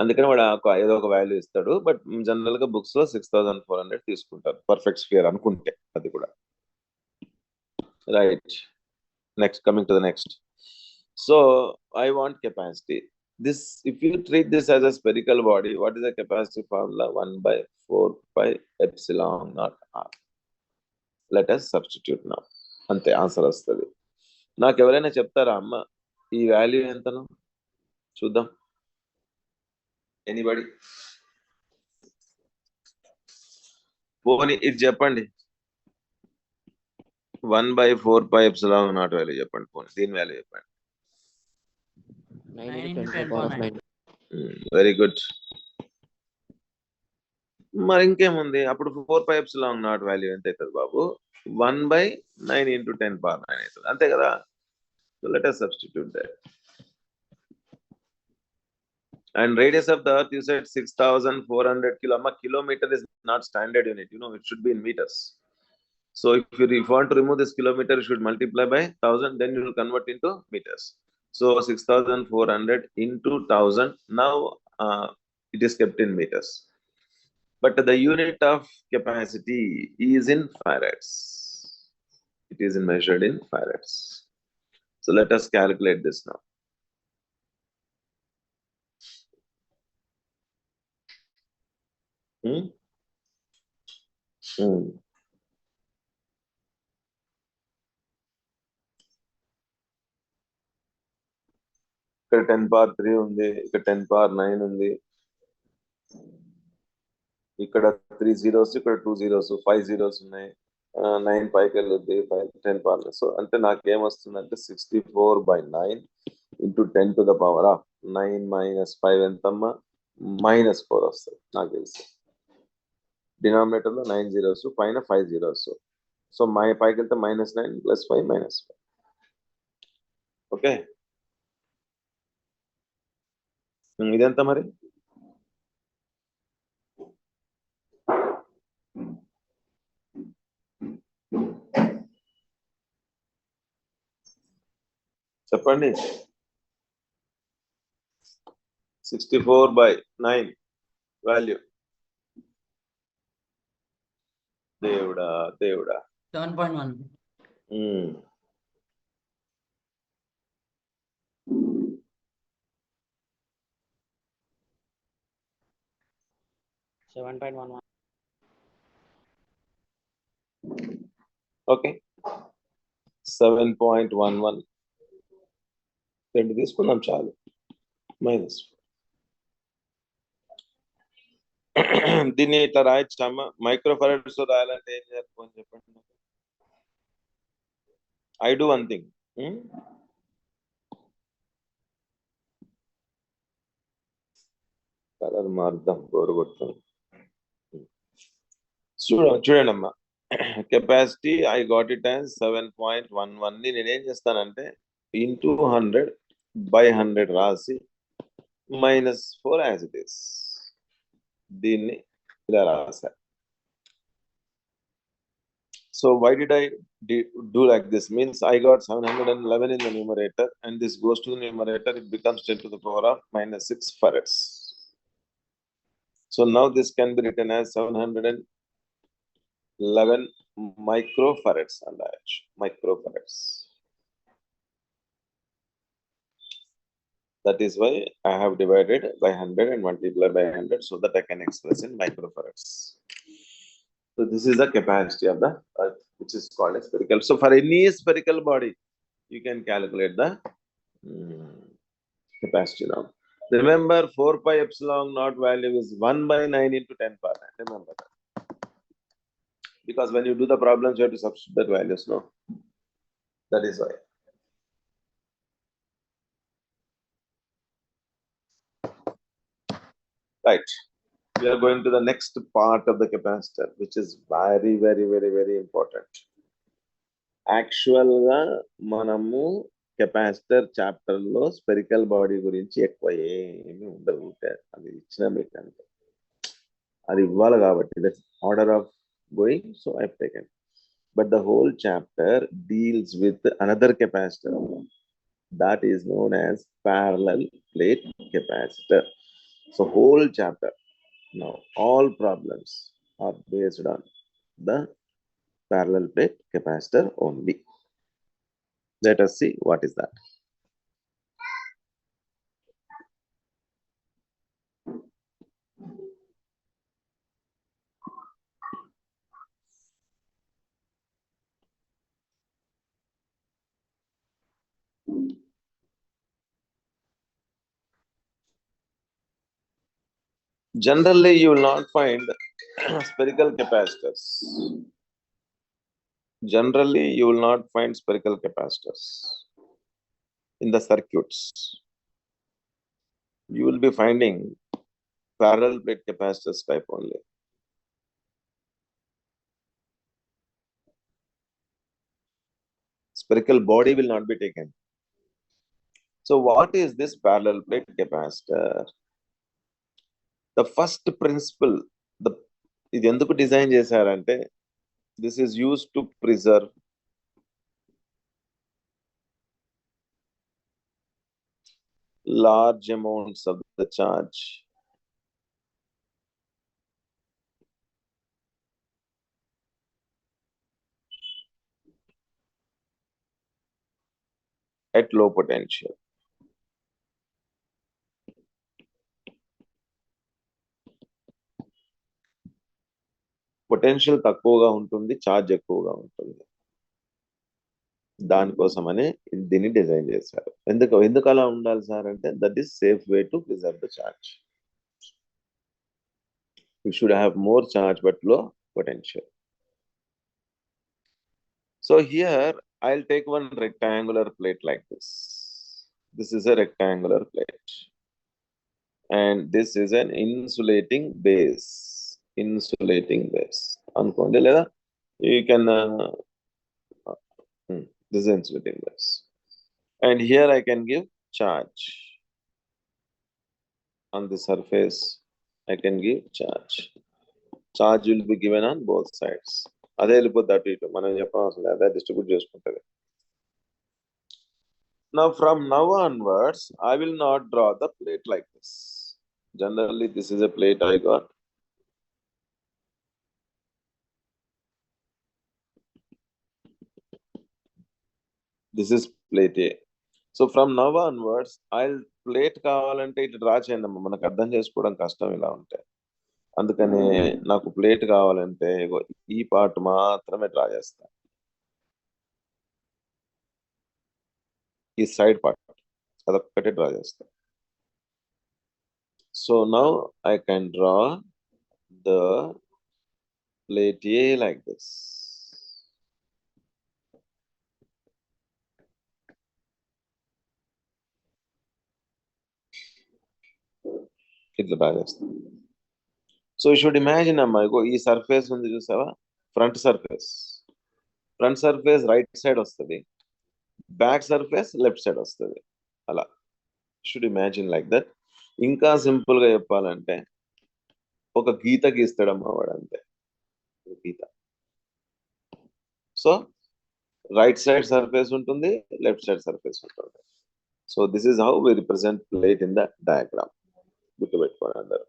అందుకని వాడు ఏదో ఒక వాల్యూ ఇస్తాడు. బట్ జనరల్ గా బుక్స్ లో 6,400 తీసుకుంటారు పర్ఫెక్ట్ స్ఫియర్ అనుకుంటే. అది కూడా right. Next, coming to the next. So I want capacity. This, if you treat this as a spherical body, what is the capacity formula? 1/4π∈0 r. Let us substitute now. అంతే answer వస్తుంది. నాకు ఎవరైనా చెప్తారా అమ్మ ఈ వాల్యూ ఎంతను? చూద్దాం. Anybody? పోనీ ఇది చెప్పండి. 1/4π∈0 వాల్యూ చెప్పండి. పోనీ దీని వాల్యూ చెప్పండి. Very good. మరి ఇంకేముంది అప్పుడు 4π∈0 వాల్యూ ఎంత అవుతుంది బాబు? 1/9 × 10⁻⁹ అవుతుంది. అంతే కదా. So let us substitute that. And radius of the earth, you said 6,400 kilometer is not standard unit. It should be in meters. So if you want to remove this kilometer, you should multiply by 1,000, then you will convert into meters. So 6,400 into 1,000. Now it is kept in meters. But the unit of capacity is in farads. It is measured in farads. So let us calculate this now. ఇక్కడ 10⁻³ ఉంది, ఇక్కడ 10⁻⁹ ఉంది, ఇక్కడ 3 zeros, ఇక్కడ 2 zeros, 5 zeros ఉన్నాయి, 9 పైకి వెళ్ళొద్ది, 10⁻⁹. So అంటే నాకేమొస్తుందంటే 64/9 × 10⁻⁹ 9 - 5 ఎంతమ్మా? -4 వస్తుంది నాకు తెలుసు. డినామినేటర్ లో 9 zeros, పైన 5 zeros. సో పైకి వెళ్తే -9 + 5 -5. ఓకే, ఇదెంత మరి? చెప్పండి. 64/9 వాల్యూ. దేవుడా దేవుడా. 7.1. ఉమ్. ఓకే, 7.11 రెండు తీసుకుందాం చాలు. మైనస్ దీన్ని ఇట్లా రాయొచ్చా అమ్మ? మైక్రోఫారడ్స్ రాయాలంటే ఏం చేయాలి చెప్పండి. I do one thing. Colour మార్దాం బోరు కొడుతుంది. చూడండి అమ్మా, capacity I got it as 7.11 ని నేనేం చేస్తానంటే ఇంటూ 100/100 రాసి -4 యాజ్ ఇట్ ఈస్ దీన్ని ఇలా రాసా. So why did I do like this? Means I got 711 in the numerator, and this goes to the numerator, it becomes 10 to the power of -6 farads. So now this can be written as 711 microfarads and microfarads. That is why I have divided by 100 and multiplied by 100 so that I can express in microfarads. So this is the capacity of the earth, which is called a spherical. So for any spherical body, you can calculate the capacity now. Remember, 4 pi epsilon naught value is 1/9 into 10 power 9. Remember that. Because when you do the problems, you have to substitute that values, no? That is why. Right. We are going to the next part of the capacitor, which is very, very, very, very important. Actual ga manamu capacitor chapter lo spherical body gurinchi ekkuva emi undadu. Adi ichina meeku ante adi ivvala kabatti that's order of going, so I've taken. But the whole chapter deals with another capacitor that is known as parallel plate capacitor. So whole chapter, now all problems are based on the parallel plate capacitor only. Let us see what is that. Generally, you will not find spherical capacitors. Generally, you will not find spherical capacitors in the circuits. You will be finding parallel plate capacitors type only. Spherical body will not be taken. So what is this parallel plate capacitor? The first principle, ఇది ఎందుకు design చేశారంటే this is used to preserve large amounts of the charge at low potential. Potential తక్కువగా ఉంటుంది, charge ఎక్కువగా ఉంటుంది. దానికోసమని దీన్ని design చేశారు. ఎందుకు అలా ఉండాలి సార్ అంటే that is safe way to preserve the charge. You should have more charge but లో potential. So here I'll take one rectangular plate like this. This is a rectangular plate. And this is an insulating base. Insulating base. Anukondi leda? You can, this is insulating base. And here I can give charge. On the surface, I can give charge. Charge will be given on both sides. అదే వెళ్ళిపోద్ది అటు ఇటు, మనం చెప్పాల్సిన అదే distribute చేసుకుంటుంది. Now from now onwards, I will not draw the plate like this. Generally, this is a plate I got. This is plate A. So from now onwards, I'll plate కావాలంటే ఇటు డ్రా చేయండి, మనకు అర్థం చేసుకోవడం కష్టం ఇలా ఉంటే. అందుకని నాకు ప్లేట్ కావాలంటే ఈ పార్ట్ మాత్రమే డ్రా చేస్తా, ఈ సైడ్ పార్ట్ అదొక్కటే డ్రా చేస్తా. So now I can draw the plate A like this. ఇట్లా డ్రా చేస్తాం. సో యూ షుడ్ ఇమాజిన్ అమ్మా, ఇగో ఈ సర్ఫేస్ ఉంది చూసావా, ఫ్రంట్ సర్ఫేస్ రైట్ సైడ్ వస్తుంది, బ్యాక్ సర్ఫేస్ లెఫ్ట్ సైడ్ వస్తుంది. అలా షుడ్ ఇమాజిన్ లైక్ దట్. ఇంకా సింపుల్ గా చెప్పాలంటే ఒక గీత గీస్తాడమ్మా వాడు, అంతే, గీత. సో రైట్ సైడ్ సర్ఫేస్ ఉంటుంది, లెఫ్ట్ సైడ్ సర్ఫేస్ ఉంటుంది. So this is how we represent plate in the diagram. గుర్తుపెట్టుకోండి అందరు.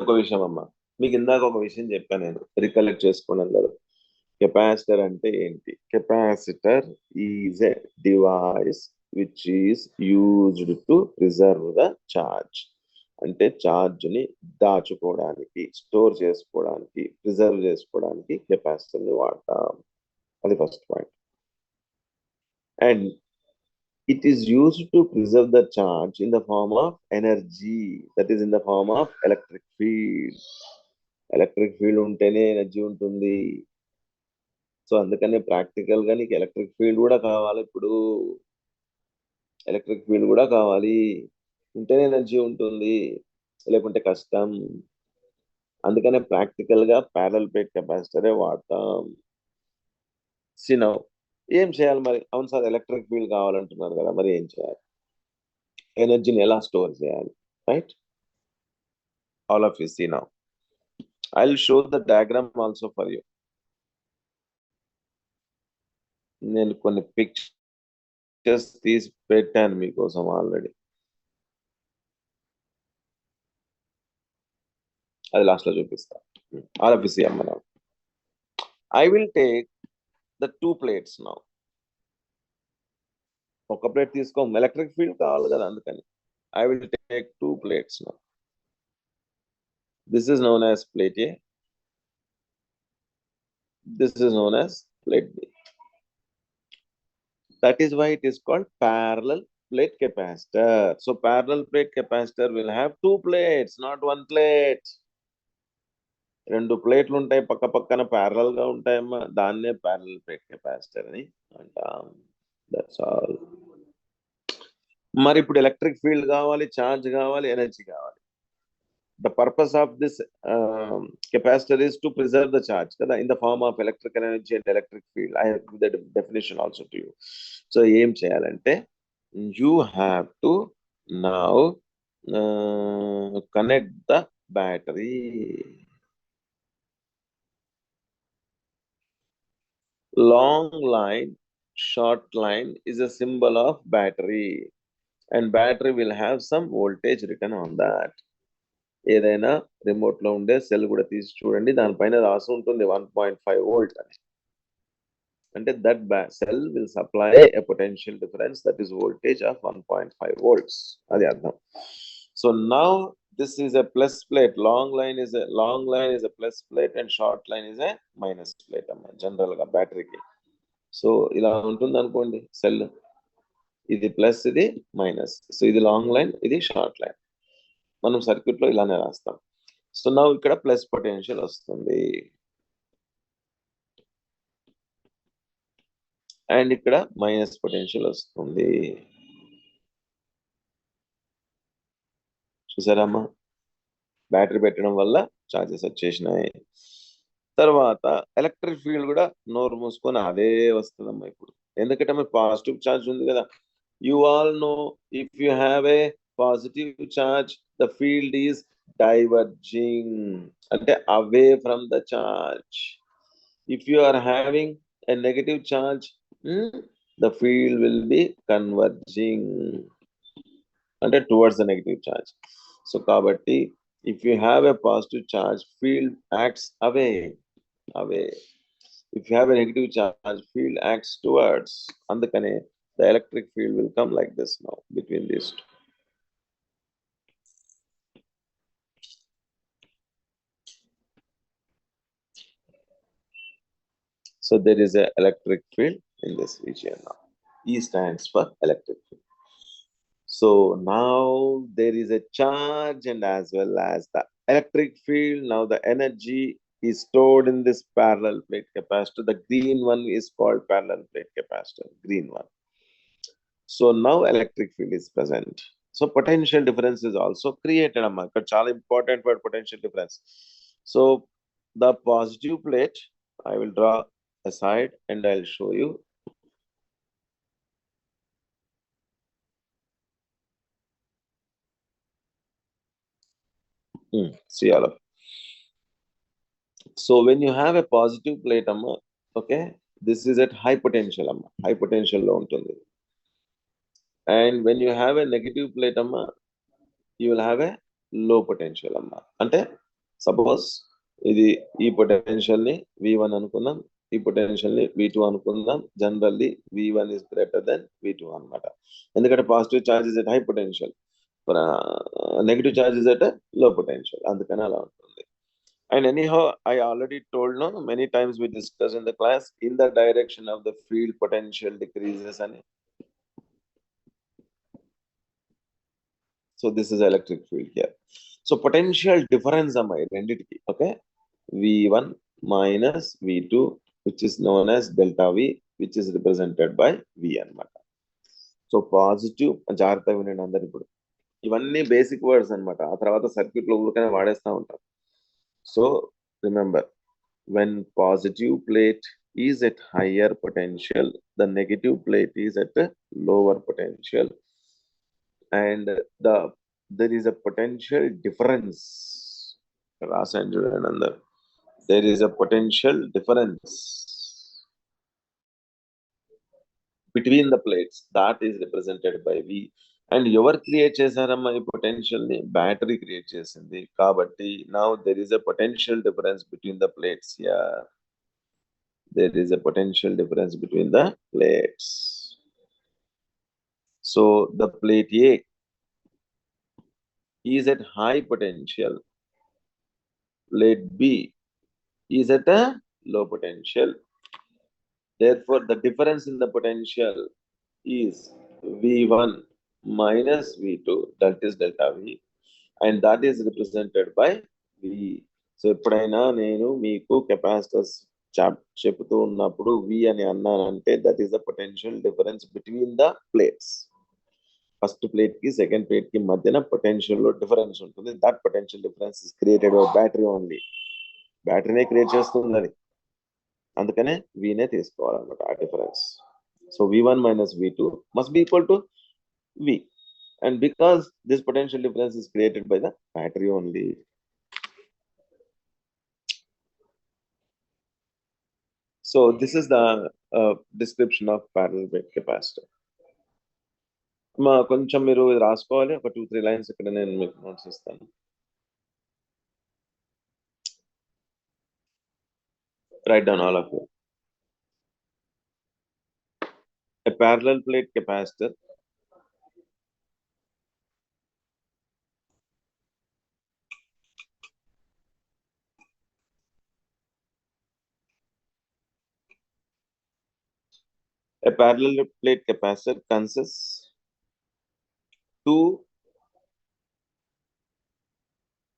ఒక విషయం అమ్మా, మీకు ఇందాక ఒక విషయం చెప్పాను నేను, రికలెక్ట్ చేసుకోండి అందరు. కెపాసిటర్ అంటే ఏంటి? Capacitor is a device which is used to preserve the charge. అంటే ఛార్జ్ ని దాచుకోవడానికి, స్టోర్ చేసుకోవడానికి, ప్రిజర్వ్ చేసుకోవడానికి కెపాసిటర్ ని వాడతాం. అది first point. And it is used to preserve the charge in the form of energy, that is in the form of electric field. Electric field ఉంటేనే energy ఉంటుంది. సో అందుకనే ప్రాక్టికల్ గా నీకు ఎలక్ట్రిక్ ఫీల్డ్ కూడా కావాలి. ఇప్పుడు ఎలక్ట్రిక్ ఫీల్డ్ కూడా కావాలి, ఉంటేనే ఎనర్జీ ఉంటుంది, లేకుంటే కష్టం. అందుకనే ప్రాక్టికల్ గా ప్యారలల్ ప్లేట్ కెపాసిటరే వాడతాం. సినౌ ఏం చేయాలి మరి? అవును సార్, ఎలక్ట్రిక్ ఫీల్డ్ కావాలంటున్నారు కదా, మరి ఏం చేయాలి? ఎనర్జీని ఎలా స్టోర్ చేయాలి? Right, all of you see now. I will show the diagram also for you. నేను కొన్ని పిక్చర్స్ తీసి పెట్టాను మీకోసం ఆల్రెడీ, అది లాస్ట్ లో చూపిస్తా. ఆల్ ఆఫ్ యూ సీ అమ్మ. Now I will take the two plates now. ఒక ప్లేట్ తీసుకో, ఎలక్ట్రిక్ ఫీల్డ్ కావాలి కదా, అందుకని I will take two plates now. This is known as plate A. This is known as plate B. That is why it is called parallel plate capacitor. So parallel plate capacitor will have two plates, not one plate. రెండు ప్లేట్లు ఉంటాయి, పక్క పక్కన parallel గా ఉంటాయమ్మా, దాన్నే parallel plate capacitor అని అంటాం. That's all. మరి ఇప్పుడు ఎలక్ట్రిక్ ఫీల్డ్ కావాలి, ఛార్జ్ కావాలి, ఎనర్జీ కావాలి. The purpose of this capacitor is to preserve the charge కదా, in the form of electrical energy and electric field. I have the definition also to you. So ఏం చేయాలంటే, you have to now connect the battery. Long line, short line is a symbol of battery, and battery will have some voltage written on that. ఏదైనా remote లో ఉండే cell కూడా తీసి చూడండి, దానిపైన రాసి ఉంటుంది 1.5 volt అని. అంటే that cell will supply a potential difference, that is voltage of 1.5 volts. అది అర్థం. So now this is a plus plate. Long line is a plus plate and short line is a minus plate అమ్మా general గా బ్యాటరీకి. So ఇలా ఉంటుంది అనుకోండి cell, ఇది plus, ఇది minus. So ఇది లాంగ్ లైన్, ఇది షార్ట్ లైన్. మనం సర్క్యూట్ లో ఇలానే రాస్తాం. సో నా ఇక్కడ ప్లస్ పొటెన్షియల్ వస్తుంది, అండ్ ఇక్కడ మైనస్ పొటెన్షియల్ వస్తుంది. చూసారమ్మా, బ్యాటరీ పెట్టడం వల్ల ఛార్జెస్ వచ్చేసినాయి. తర్వాత ఎలక్ట్రిక్ ఫీల్డ్ కూడా నోరు మూసుకొని అదే వస్తుందమ్మా ఇప్పుడు, ఎందుకంటే మరి పాజిటివ్ ఛార్జ్ ఉంది కదా. You all know, if you have a positive charge the field is diverging, అంటే away from the charge. If you are having a negative charge the field will be converging, అంటే towards the negative charge. So కాబట్టి if you have a positive charge, field acts away. If you have a negative charge, field acts towards. Andukane the electric field will come like this now between these two. So there is a electric field in this region now. E stands for electric field. So now there is a charge and as well as the electric field. Now the energy is stored in this parallel plate capacitor. The green one is called parallel plate capacitor, green one. So now electric field is present. So potential difference is also created. Chala important word, potential difference. So the positive plate, I will draw aside and I'll show you. See all of it. So when you have a positive plate, okay, this is at high potential, high potential lo untundi. And when you have a negative plate, you will have a low potential, ante suppose ఇది ఈ potential ని v1 అనుకుందాం, ఈ potential ని v2 అనుకుందాం. Generally v1 is greater than v2 అన్నమాట. ఎందుకంటే positive charge is at high potential, negative charge is at లో పొటెన్షియల్, అందుకని అలా ఉంటుంది. And anyhow, I already told, no, many times we discussed in the class, in the direction of the field potential decreases and so this is electric field here. So potential difference am identity, okay, v1 minus v2, which is known as delta v, which is represented by v anamata. So positive జాగ్రత్తగా వినండి అందరు, ఇప్పుడు ఇవన్నీ basic words అన్నమాట. ఆ తర్వాత circuit లో ఊరికనే వాడేస్తా ఉంటాం. So remember, when positive plate is at higher potential, the negative plate is at a lower potential, and there is a potential difference. There is a potential difference between the plates that is represented by V. And ఎవరు create చేశారమ్మా ఈ potential ని? Battery create చేసింది. కాబట్టి now there is a potential difference between the plates here. There is a potential difference between the plates. So the plate A is at high potential. Plate B is at a low potential. Therefore, the difference in the potential is V1 minus V2, that is delta V, and that is represented by V. So ఎప్పుడైనా నేను మీకు capacitors చెప్తూ ఉన్నప్పుడు V అని అన్నానంటే that is the potential difference between the plates. First plate కి second plate కి మధ్యన పొటెన్షియల్ లో డిఫరెన్స్ ఉంటుంది. That potential difference is created by battery only. బ్యాటరీనే క్రియేట్ చేస్తుంది అది, అందుకనే వీనే తీసుకోవాలన్నమాట ఆ difference. So v1 minus v2 must be equal to v, and because this potential difference is created by the battery only. So this is the description of parallel plate capacitor. కొంచెం మీరు ఇది రాసుకోవాలి, ఒక 2-3 లైన్స్ ఇక్కడ నేను మీకు notes ఇస్తాను. Write down all of you. A parallel plate capacitor consists two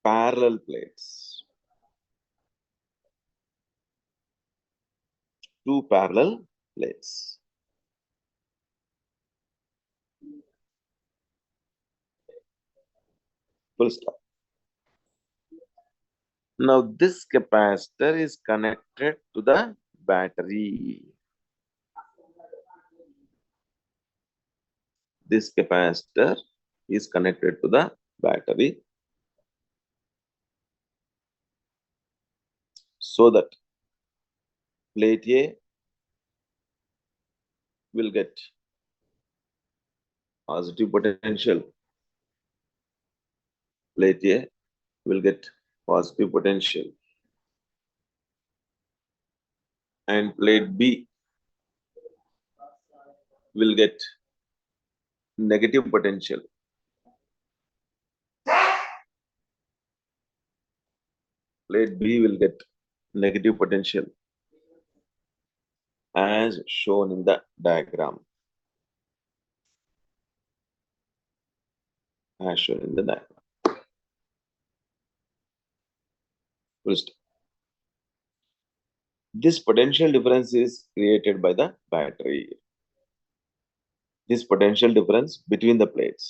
parallel plates. Two parallel plates. Full stop. Now this capacitor is connected to the battery. This capacitor is connected to the battery so that plate A will get positive potential. Plate A will get positive potential, and plate B will get negative potential. Plate B will get negative potential as shown in the diagram. As shown in the diagram. Full stop. This potential difference is created by the battery. This potential difference between the plates.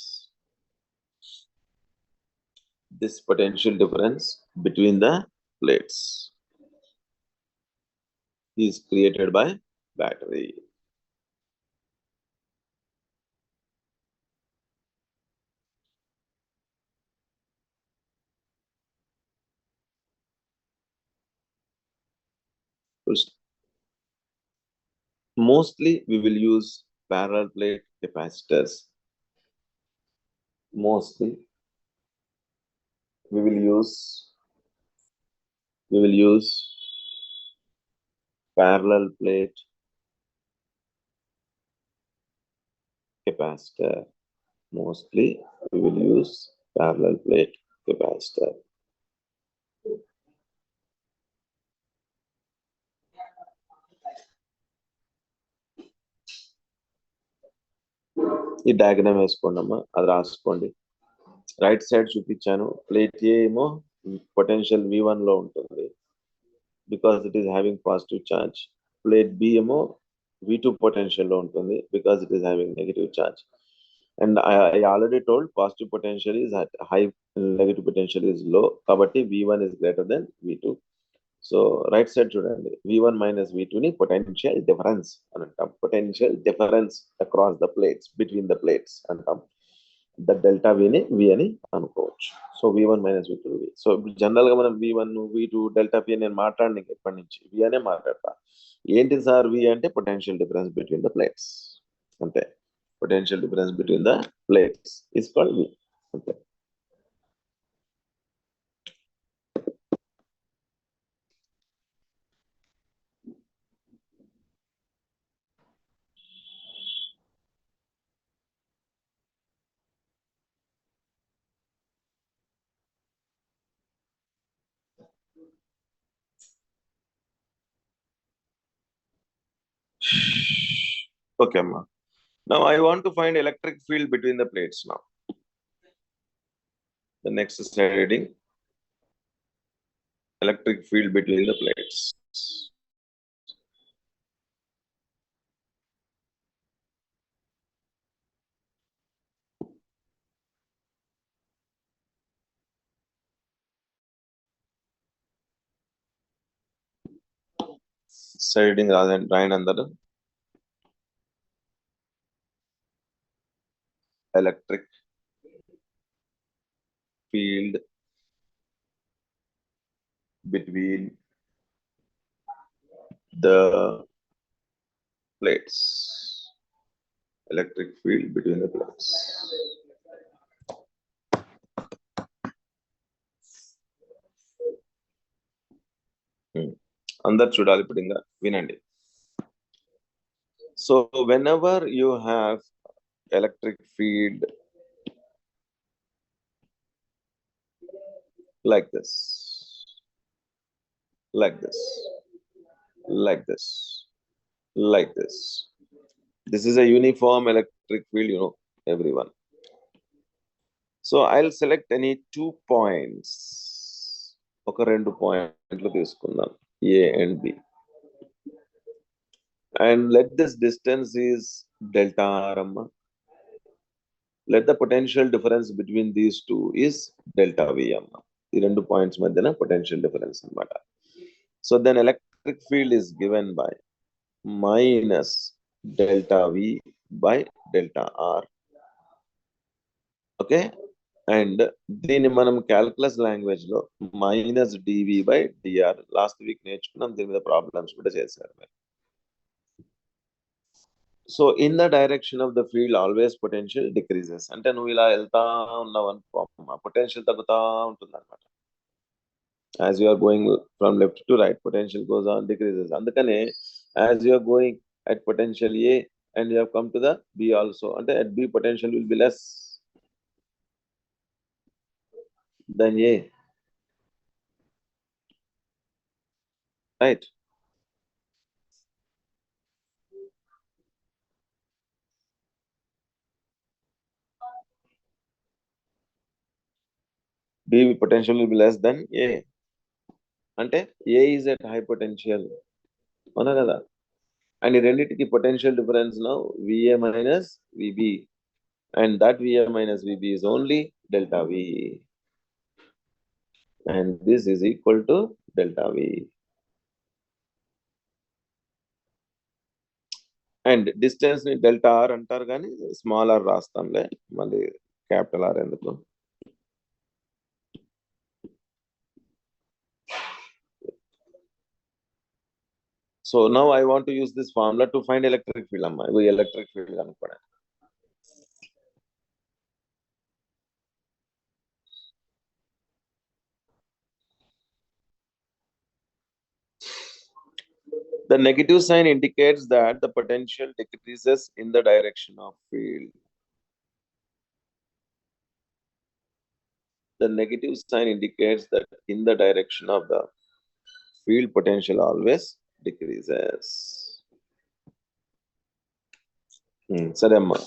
This potential difference between the plates is created by battery. Mostly we will use parallel plate capacitors. Mostly we will use parallel plate capacitor. Mostly we will use parallel plate capacitor. ఈ diagram వేసుకోండి అమ్మా, అది రాసుకోండి. Right side చూపించాను. Plate A ఏమో potential V1 లో ఉంటుంది, because it is having positive charge. Plate B ఏమో V2 పొటెన్షియల్ లో ఉంటుంది, because it is having negative charge. And I already told positive potential is at high, negative potential is low. Kabatti V1 is greater than V2. So right side చూడండి, V1 minus V2 ని potential difference అని అంటాం. Potential difference across the plates, between the plates అంటాం. The delta V ని V అని అనుకోవచ్చు. So V1 minus V2 V. So general గా మనం V1 V2 డెల్టా P నేను మాట్లాడిన ఎప్పటి నుంచి V అనే మాట్లాడతా. ఏంటి సార్ V అంటే potential difference between the plates అంతే. Potential difference between the plates is called V. Okay. Okay, ma. Now I want to find electric field between the plates now. The next slide reading. Electric field between the plates. Slide reading rather than Ryan under electric field between the plates. Electric field between the plates. అందరు చూడాలి ఇప్పుడు ఇంకా వినండి. So whenever you have electric field like this, like this, like this, like this, this is a uniform electric field, you know, everyone. So I'll select any 2 points. ఒక 2 పాయింట్లు తీసుకుందాం, A and B, and let this distance is delta R amma. Let the potential difference between these two is delta V amma. ఈ 2 points మధ్యన potential difference అన్నమాట. So then electric field is given by minus delta V by delta R. Okay, and దీన్ని మనం calculus language లో minus dV by dR last week నేర్చుకున్నాం. దీని మీద problems కూడా చేశారు మీరు. So in the direction of the field always potential decreases. అంటే నువ్వు ఇలా వెళ్తా ఉన్నావు అనుకో, పొటెన్షియల్ తగ్గుతా ఉంటుంది అనమాట. As you are going from left to right, potential goes on decreases. అందుకనే as you are going at potential A and you have come to the B also, అంటే at B potential will be less than A, right? B potential will be less than A. Ante A is at high potential, అవునా కదా? And ఈ రెండింటికి potential difference now VA minus VB, and that VA minus VB is only delta V, and this is equal to delta V. And distance ని delta are అంటారు, కానీ small are రాస్తాంలే, మళ్ళీ capital are ఎందుకు. So now I want to use this formula to find electric field అమ్మా. ఇది electric field కనుక్కోండి. The negative sign indicates that the potential decreases in the direction of field. The negative sign indicates that in the direction of the field potential always decreases. సరే అమ్మా,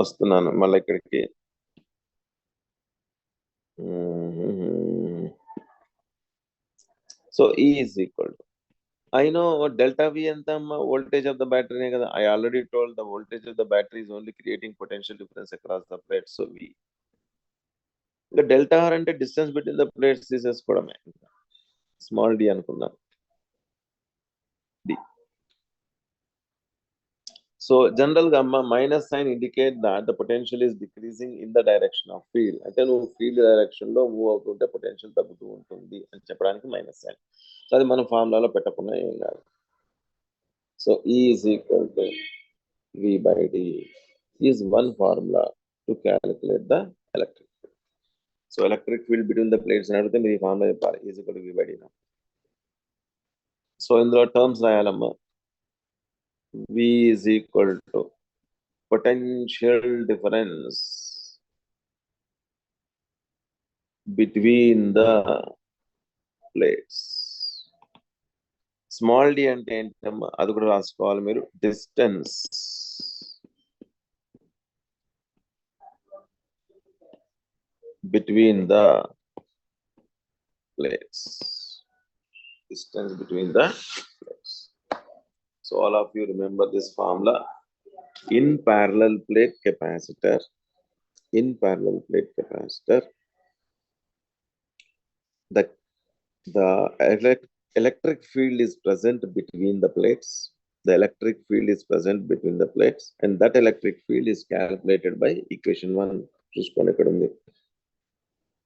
వస్తున్నాను మళ్ళీ ఇక్కడికి. So E is equal to, I know delta V ఎంత అమ్మా, voltage of the battery కదా. I already told the voltage of the battery is only creating potential difference across the plates, so V. ఇంకా delta R అంటే distance between the plates తీసేసుకోవడమే, small d అనుకుందాం. D. So general గా అమ్మ minus sign indicate that the potential is decreasing in the direction of field. అంటే నువ్వు field direction లో move అవుతుంటే పొటెన్షియల్ తగ్గుతూ ఉంటుంది అని చెప్పడానికి మైనస్ సైన్. సో అది మనం ఫార్ములాలో పెట్టకుండా ఏం కాదు. So E is equal to V by D is one formula to calculate the electric field. So electric field between the plates అని అడిగితే మీరు ఈ ఫార్ములా చెప్పాలి, is equal to V by D. So ఇందులో టర్మ్స్ రాయాలమ్మా. V is equal to potential difference between the plates. Small d అంటే ఏంటమ్మా, అది కూడా రాసుకోవాలి మీరు. Distance between the plates. Distance between the plates. So all of you remember this formula. In parallel plate capacitor, in parallel plate capacitor, the electric field is present between the plates. The electric field is present between the plates, and that electric field is calculated by equation 1. చూసుకోండి ఇక్కడ ఉంది.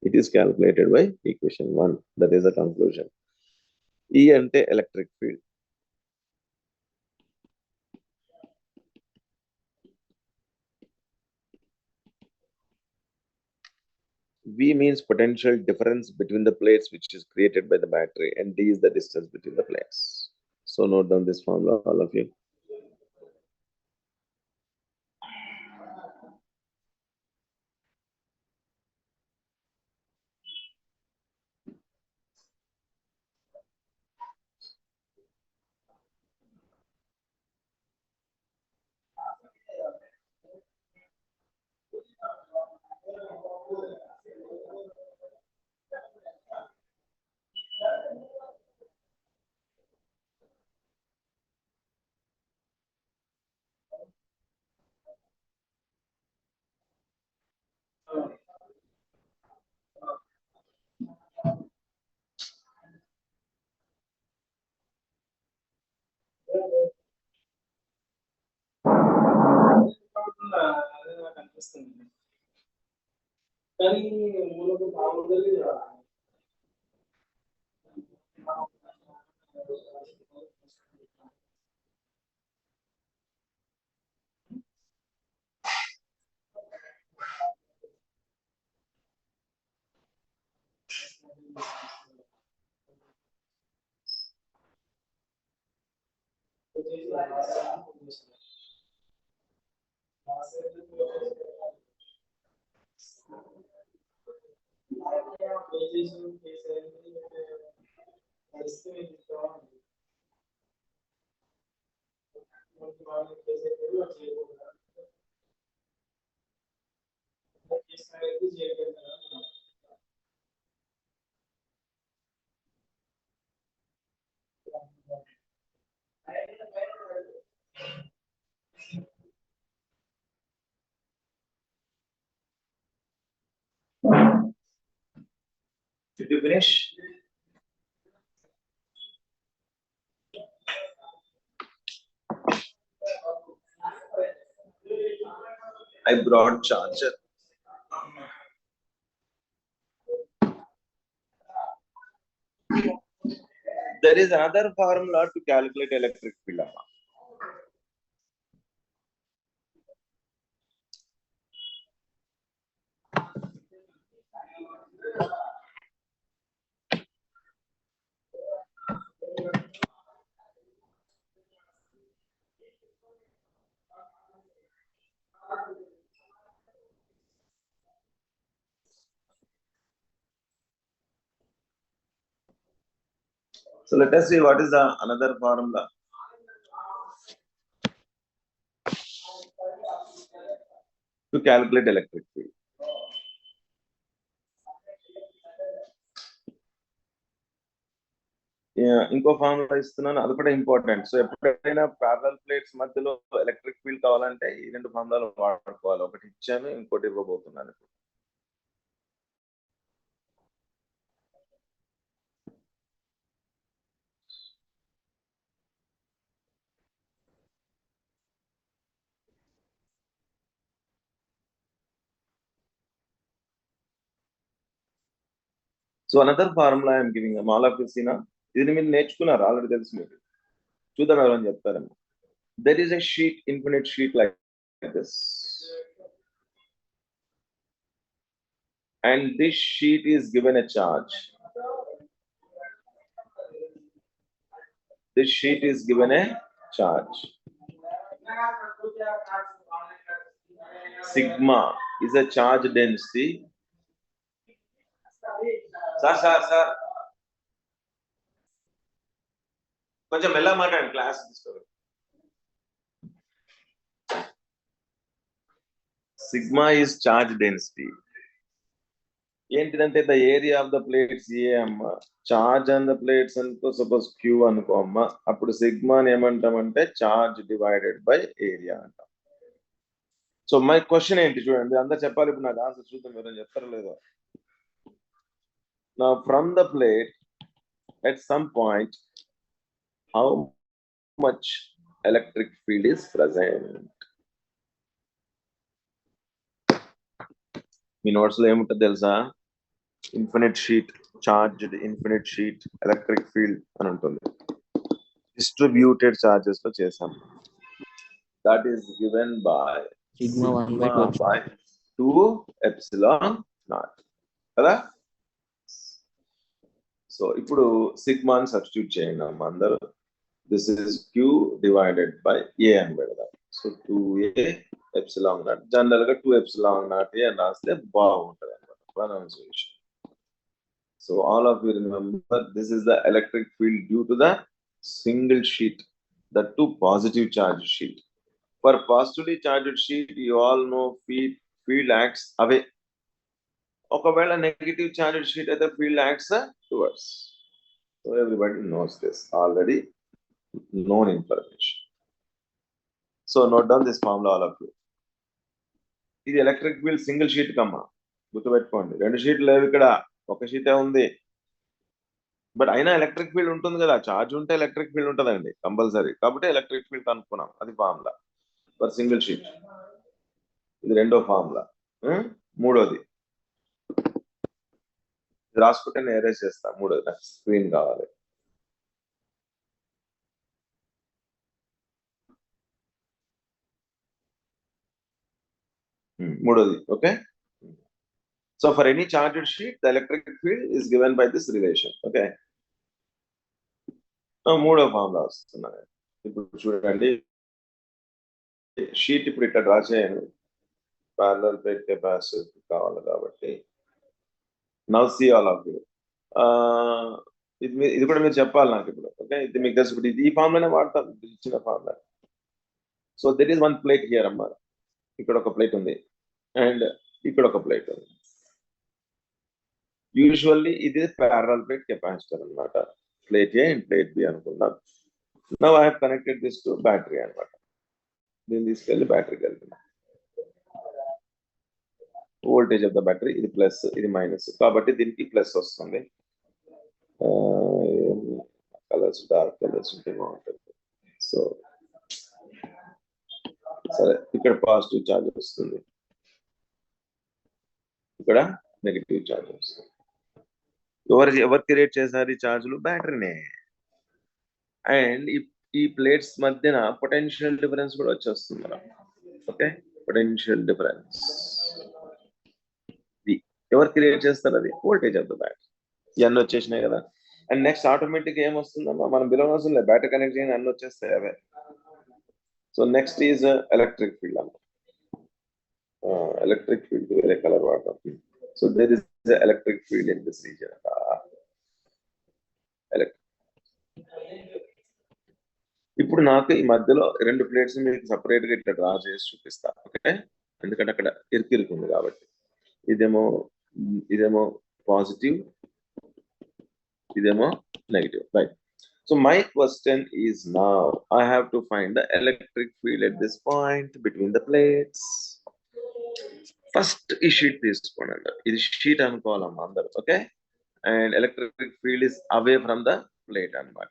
It is calculated by equation 1. That is the conclusion. E ante electric field. V means potential difference between the plates which is created by the battery, and D is the distance between the plates. So note down this formula, all of you. finish? I brought charger. There is another formula to calculate electric field. So let us see what is the another formula. To calculate electric field. ఇంకో formula ఇస్తున్నాను, అది కూడా important. So ఎప్పుడైనా parallel plates మధ్యలో electric field కావాలంటే ఈ రెండు ఫార్ములాలు వాడుకోవాలి. ఒకటి ఇచ్చాను, ఇంకోటి ఇవ్వబోతున్నాను. So another formula I'm giving all of you సీనా. ఇది మీరు నేర్చుకున్నారు, ఆల్రెడీ తెలుసు మీకు. చూద్దాం ఎవరని చెప్తారేమో. There is a sheet, infinite sheet like this, and this sheet is given a charge. This sheet is given a charge. Sigma is a charge density. Sir. కొంచెం మెల్ల మాట్లాడండి, క్లాస్ తీసుకోండి. Sigma is charge density. ఏంటిదంటే the area of the plates A అమ్మ, charge on the plates అనుకో, suppose Q అనుకో అమ్మ, అప్పుడు సిగ్మాని ఏమంటామంటే చార్జ్ డివైడెడ్ బై ఏరియా అంటాం. సో మై క్వశ్చన్ ఏంటి చూడండి, అందరు చెప్పాలి. ఇప్పుడు నాకు ఆన్సర్ చూద్దాం, మీరు చెప్తారో లేదో. నా from the plate at some point how much electric field is present. మీ నోట్స్ లో ఏముంటుంది తెలుసా? Infinite sheet, charged infinite sheet, electric field అని ఉంటుంది. డిస్ట్రిబ్యూటెడ్ చార్జెస్ లో చేసాం. That is given by Sigma 1/2 by 2 epsilon naught కదా. సో ఇప్పుడు సిగ్మాని సబ్స్టిట్యూట్ చేయండి అమ్మ అందరూ. This is Q divided by A అని పెడదాం. So 2a epsilon naught, general గా 2 epsilon naught అని రాస్తే బాగుంటది అన్నమాట pronunciation. So all of you remember this is the electric field due to the single sheet, the two positive charge sheet. For positively charged sheet, you all know field acts away. ఒకవేళ negative charged sheet అయితే field acts towards. So everybody knows this, already known information. So note down this formula all of you. ఇది electric field single sheet కమ్మా, గుర్తుపెట్టుకోండి. రెండు షీట్లు లేవు ఇక్కడ, ఒక షీటే ఉంది. బట్ అయినా ఎలక్ట్రిక్ ఫీల్డ్ ఉంటుంది కదా, చార్జ్ ఉంటే ఎలక్ట్రిక్ ఫీల్డ్ ఉంటుందండి కంపల్సరీ. కాబట్టి ఎలక్ట్రిక్ ఫీల్డ్ కనుక్కున్నాం, అది ఫార్ములా ఫర్ సింగిల్ షీట్. ఇది రెండో ఫార్ములా. మూడోది రాసుకుంటే నేను ఎరేజ్ చేస్తా. మూడోది నాకు స్క్రీన్ కావాలి. మూడోది okay. So for any charged sheet the electric field is given by this relation. Okay, మూడో ఫార్ములా వస్తున్నాయి. ఇప్పుడు చూడండి, షీట్ ఇప్పుడు ఇక్కడ డ్రా చేయను, ప్యారలల్ ప్లేట్ కెపాసిటీ కావాలి కాబట్టి. Now see all of you. ఇది కూడా మీరు చెప్పాలి నాకు ఇప్పుడు. ఓకే, ఇది మీకు తెలుసు. ఇప్పుడు ఇది ఈ ఫార్ములానే వాడతాం, ఇచ్చిన formula. So there is one plate here అమ్మా. ఇక్కడ ఒక ప్లేట్ ఉంది అండ్ ఇక్కడ ఒక ప్లేట్ ఉంది. యూజువల్లీ ఇది ప్యారలల్ ప్లేట్ కెపాసిటర్ అన్నమాట. Plate A and plate B అనుకుందాం. Now I have connected this to battery అన్నమాట. దీన్ని తీసుకెళ్ళి బ్యాటరీకి వెళ్తున్నాం. వోల్టేజ్ ఆఫ్ ద బ్యాటరీ ఇది ప్లస్, ఇది మైనస్, కాబట్టి దీనికి ప్లస్ వస్తుంది. కలర్స్ డార్క్ కలర్స్ ఉంటే బాగుంటుంది. సో సరే, ఇక్కడ పాజిటివ్ ఛార్జ్ వస్తుంది, ఇక్కడ నెగిటివ్ ఛార్జ్ వస్తుంది. ఎవరు క్రియేట్ చేశారు ఈ ఛార్జ్లు? బ్యాటరీనే. అండ్ ఈ ప్లేట్స్ మధ్యన పొటెన్షియల్ డిఫరెన్స్ కూడా వచ్చేస్తుంది మనం. ఓకే, పొటెన్షియల్ డిఫరెన్స్ ఎవరు క్రియేట్ చేస్తారు? అది వోల్టేజ్ ఆఫ్ ద బ్యాటరీ. ఇవన్నీ వచ్చేసినాయి కదా. అండ్ నెక్స్ట్ ఆటోమేటిక్ ఏమొస్తుందమ్మా, మనం బిలో వస్తుంది, బ్యాటరీ కనెక్ట్ చేయని అన్ని వచ్చేస్తాయి అవే. So next is electric field అమ్మ. ఎలక్ట్రిక్ ఫీల్డ్ వేరే కలర్ వాడతాం. So there is electric field in this region. ఇప్పుడు నాకు ఈ మధ్యలో రెండు ప్లేట్స్ మీకు సపరేట్ గా ఇట్లా డ్రా చేసి చూపిస్తా. ఓకే, ఎందుకంటే అక్కడ ఇరుకిరుకుంది కాబట్టి. ఇదేమో పాజిటివ్, ఇదేమో negative, right? So my question is, now I have to find the electric field at this point between the plates. First ఈ షీట్ తీసుకోండి, ఇది షీట్ అనుకోవాలమ్మా అందరు. Okay, and electric field is away from the plate అన్నమాట.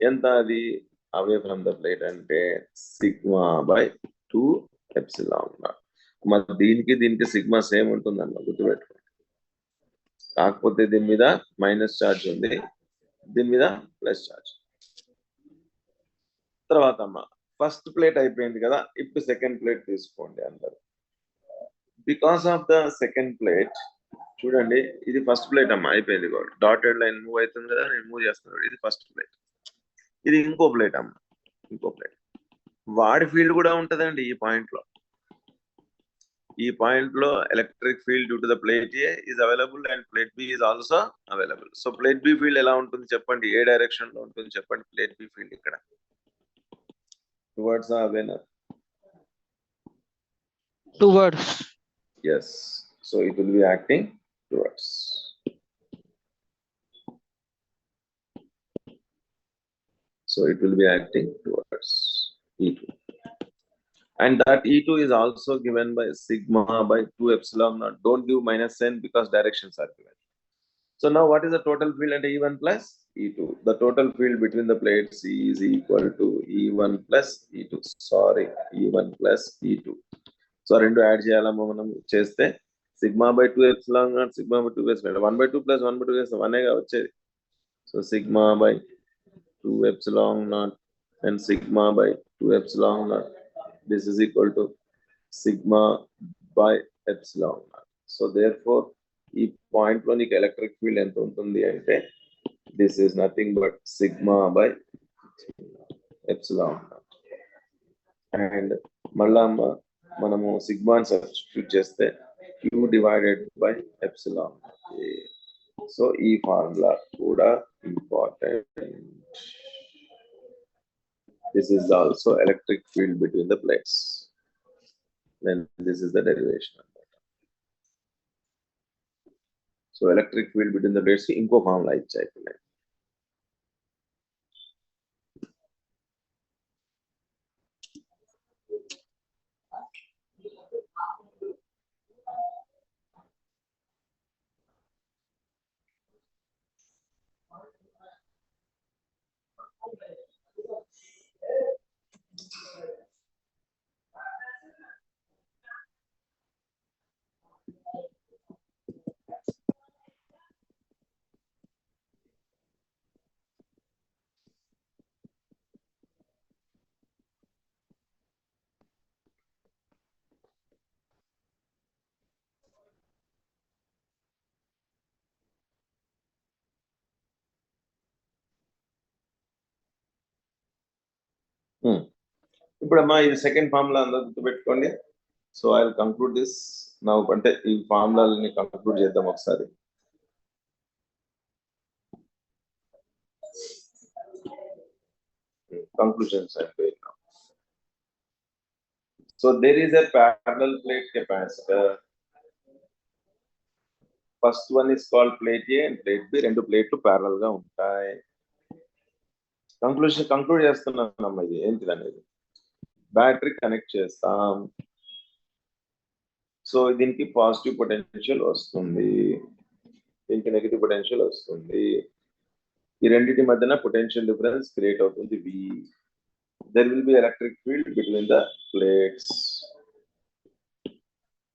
ఎంత అది అవే from the plate అంటే sigma by 2 epsilon naught. మరి దీనికి సిగ్మా సేమ్ ఉంటుందన్న, గుర్తుపెట్టుకోండి. కాకపోతే దీని మీద మైనస్ ఛార్జ్ ఉంది, దీని మీద ప్లస్ ఛార్జ్. తర్వాత అమ్మా ఫస్ట్ ప్లేట్ అయిపోయింది కదా, ఇప్పుడు సెకండ్ ప్లేట్ తీసుకోండి అందరు. Because of the second plate చూడండి, ఇది ఫస్ట్ ప్లేట్ అమ్మా, అయిపోయింది. డాటెడ్ లైన్ మూవ్ అవుతుంది కదా, నేను మూవ్ చేస్తున్నాడు. ఇది ఫస్ట్ ప్లేట్, ఇది ఇంకో ప్లేట్ అమ్మా, ఇంకో ప్లేట్. వాడి ఫీల్డ్ కూడా ఉంటదండి ఈ పాయింట్ లో. ఈ పాయింట్ లో electric field due to the plate A is available and plate B is also available. So plate B field ఎలా ఉంటుంది చెప్పండి, ఏ డైరెక్షన్ లో ఉంటుంది చెప్పండి? ప్లేట్ బి ఫీల్డ్ ఇక్కడ towards or away? Towards. Yes, so it will be acting towards. So it will be acting towards E2. And that E2 is also given by sigma by 2 epsilon naught. Don't give minus n because directions are given. So now what is the total field at E1 plus E2? The total field between the plates is equal to E1 plus E2. Sorry, E1 plus E2. So రెండు add చేయాలమ్మా మనం. చేస్తే sigma by 2 epsilon naught, sigma by 2 epsilon 1/2 plus 1/2 చేస్తే 1గా వచ్చేది. So sigma by 2 epsilon naught and sigma by 2 epsilon naught. This is equal to sigma by epsilon naught. So therefore ఈ point లో నీకు ఎలక్ట్రిక్ ఫీల్డ్ ఎంత ఉంటుంది అంటే this is nothing but sigma by epsilon naught. And మళ్ళా మనము సిగ్మాని substitute చేస్తే q divided by epsilon. So ఈ ఫార్ములా కూడా important. This is also electric field between the plates. Then this is the derivation. So electric field between the plates ఇంకో formula ఇచ్చాయి. ఇప్పుడమ్మా ఇది second formula అందరూ గుర్తుపెట్టుకోండి. So I will conclude this now. అంటే ఈ ఫార్ములాలని conclude చేద్దాం ఒకసారి. Conclusions I'm doing now. So there is a parallel plate capacitor. First one is called plate A and plate B. రెండు ప్లేట్లు ప్యారలల్ గా ఉంటాయి. కంక్లూడ్ చేస్తున్నాం ఇది ఏంటిది అనేది. బ్యాటరీ కనెక్ట్ చేస్తాం. సో దీనికి పాజిటివ్ పొటెన్షియల్ వస్తుంది, దీనికి నెగిటివ్ పొటెన్షియల్ వస్తుంది. ఈ రెండింటి మధ్యన పొటెన్షియల్ డిఫరెన్స్ క్రియేట్ అవుతుంది V. There will be electric field between the plates.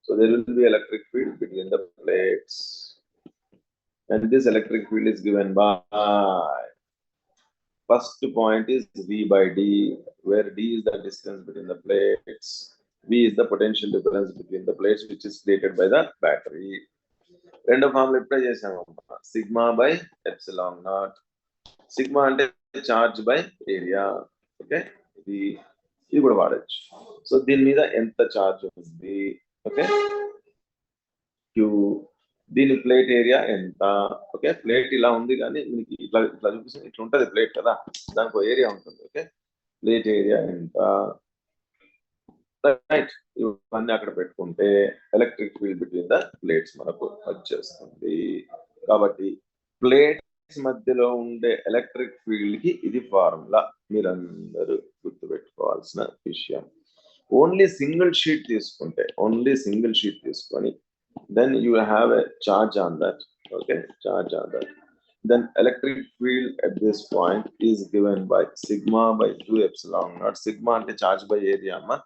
So there will be electric field between the plates. And this electric field is given by, first point is V by D, where D is the distance between the plates. V is the potential difference between the plates, which is created by the battery. రెండో formula ఎప్పుడే చేసాము, sigma by epsilon naught. Sigma అంటే charge by area. Okay, ఇది కూడా వాడచ్చు. So దీని మీద ఎంత చార్జ్ ఉంది, ఓకే, క్యూ, దీని ప్లేట్ ఏరియా ఎంత. ఓకే, ప్లేట్ ఇలా ఉంది కానీ మీకు ఇట్లా ఇట్లా చూపిస్తుంది, ఇట్లా ఉంటుంది ప్లేట్ కదా, దానికి ఏరియా ఉంటుంది. ఓకే, ప్లేట్ ఏరియా ఎంత, రైట్, ఇవన్నీ అక్కడ పెట్టుకుంటే electric field between the plates మనకు వచ్చేస్తుంది. కాబట్టి ప్లేట్స్ మధ్యలో ఉండే ఎలక్ట్రిక్ ఫీల్డ్ కి ఇది ఫార్ములా, మీరందరూ గుర్తుపెట్టుకోవాల్సిన విషయం. ఓన్లీ సింగిల్ షీట్ తీసుకొని then you have a charge on that. Okay, charge on that. Then electric field at this point is given by sigma by 2 epsilon naught. Sigma ante charge by area amma.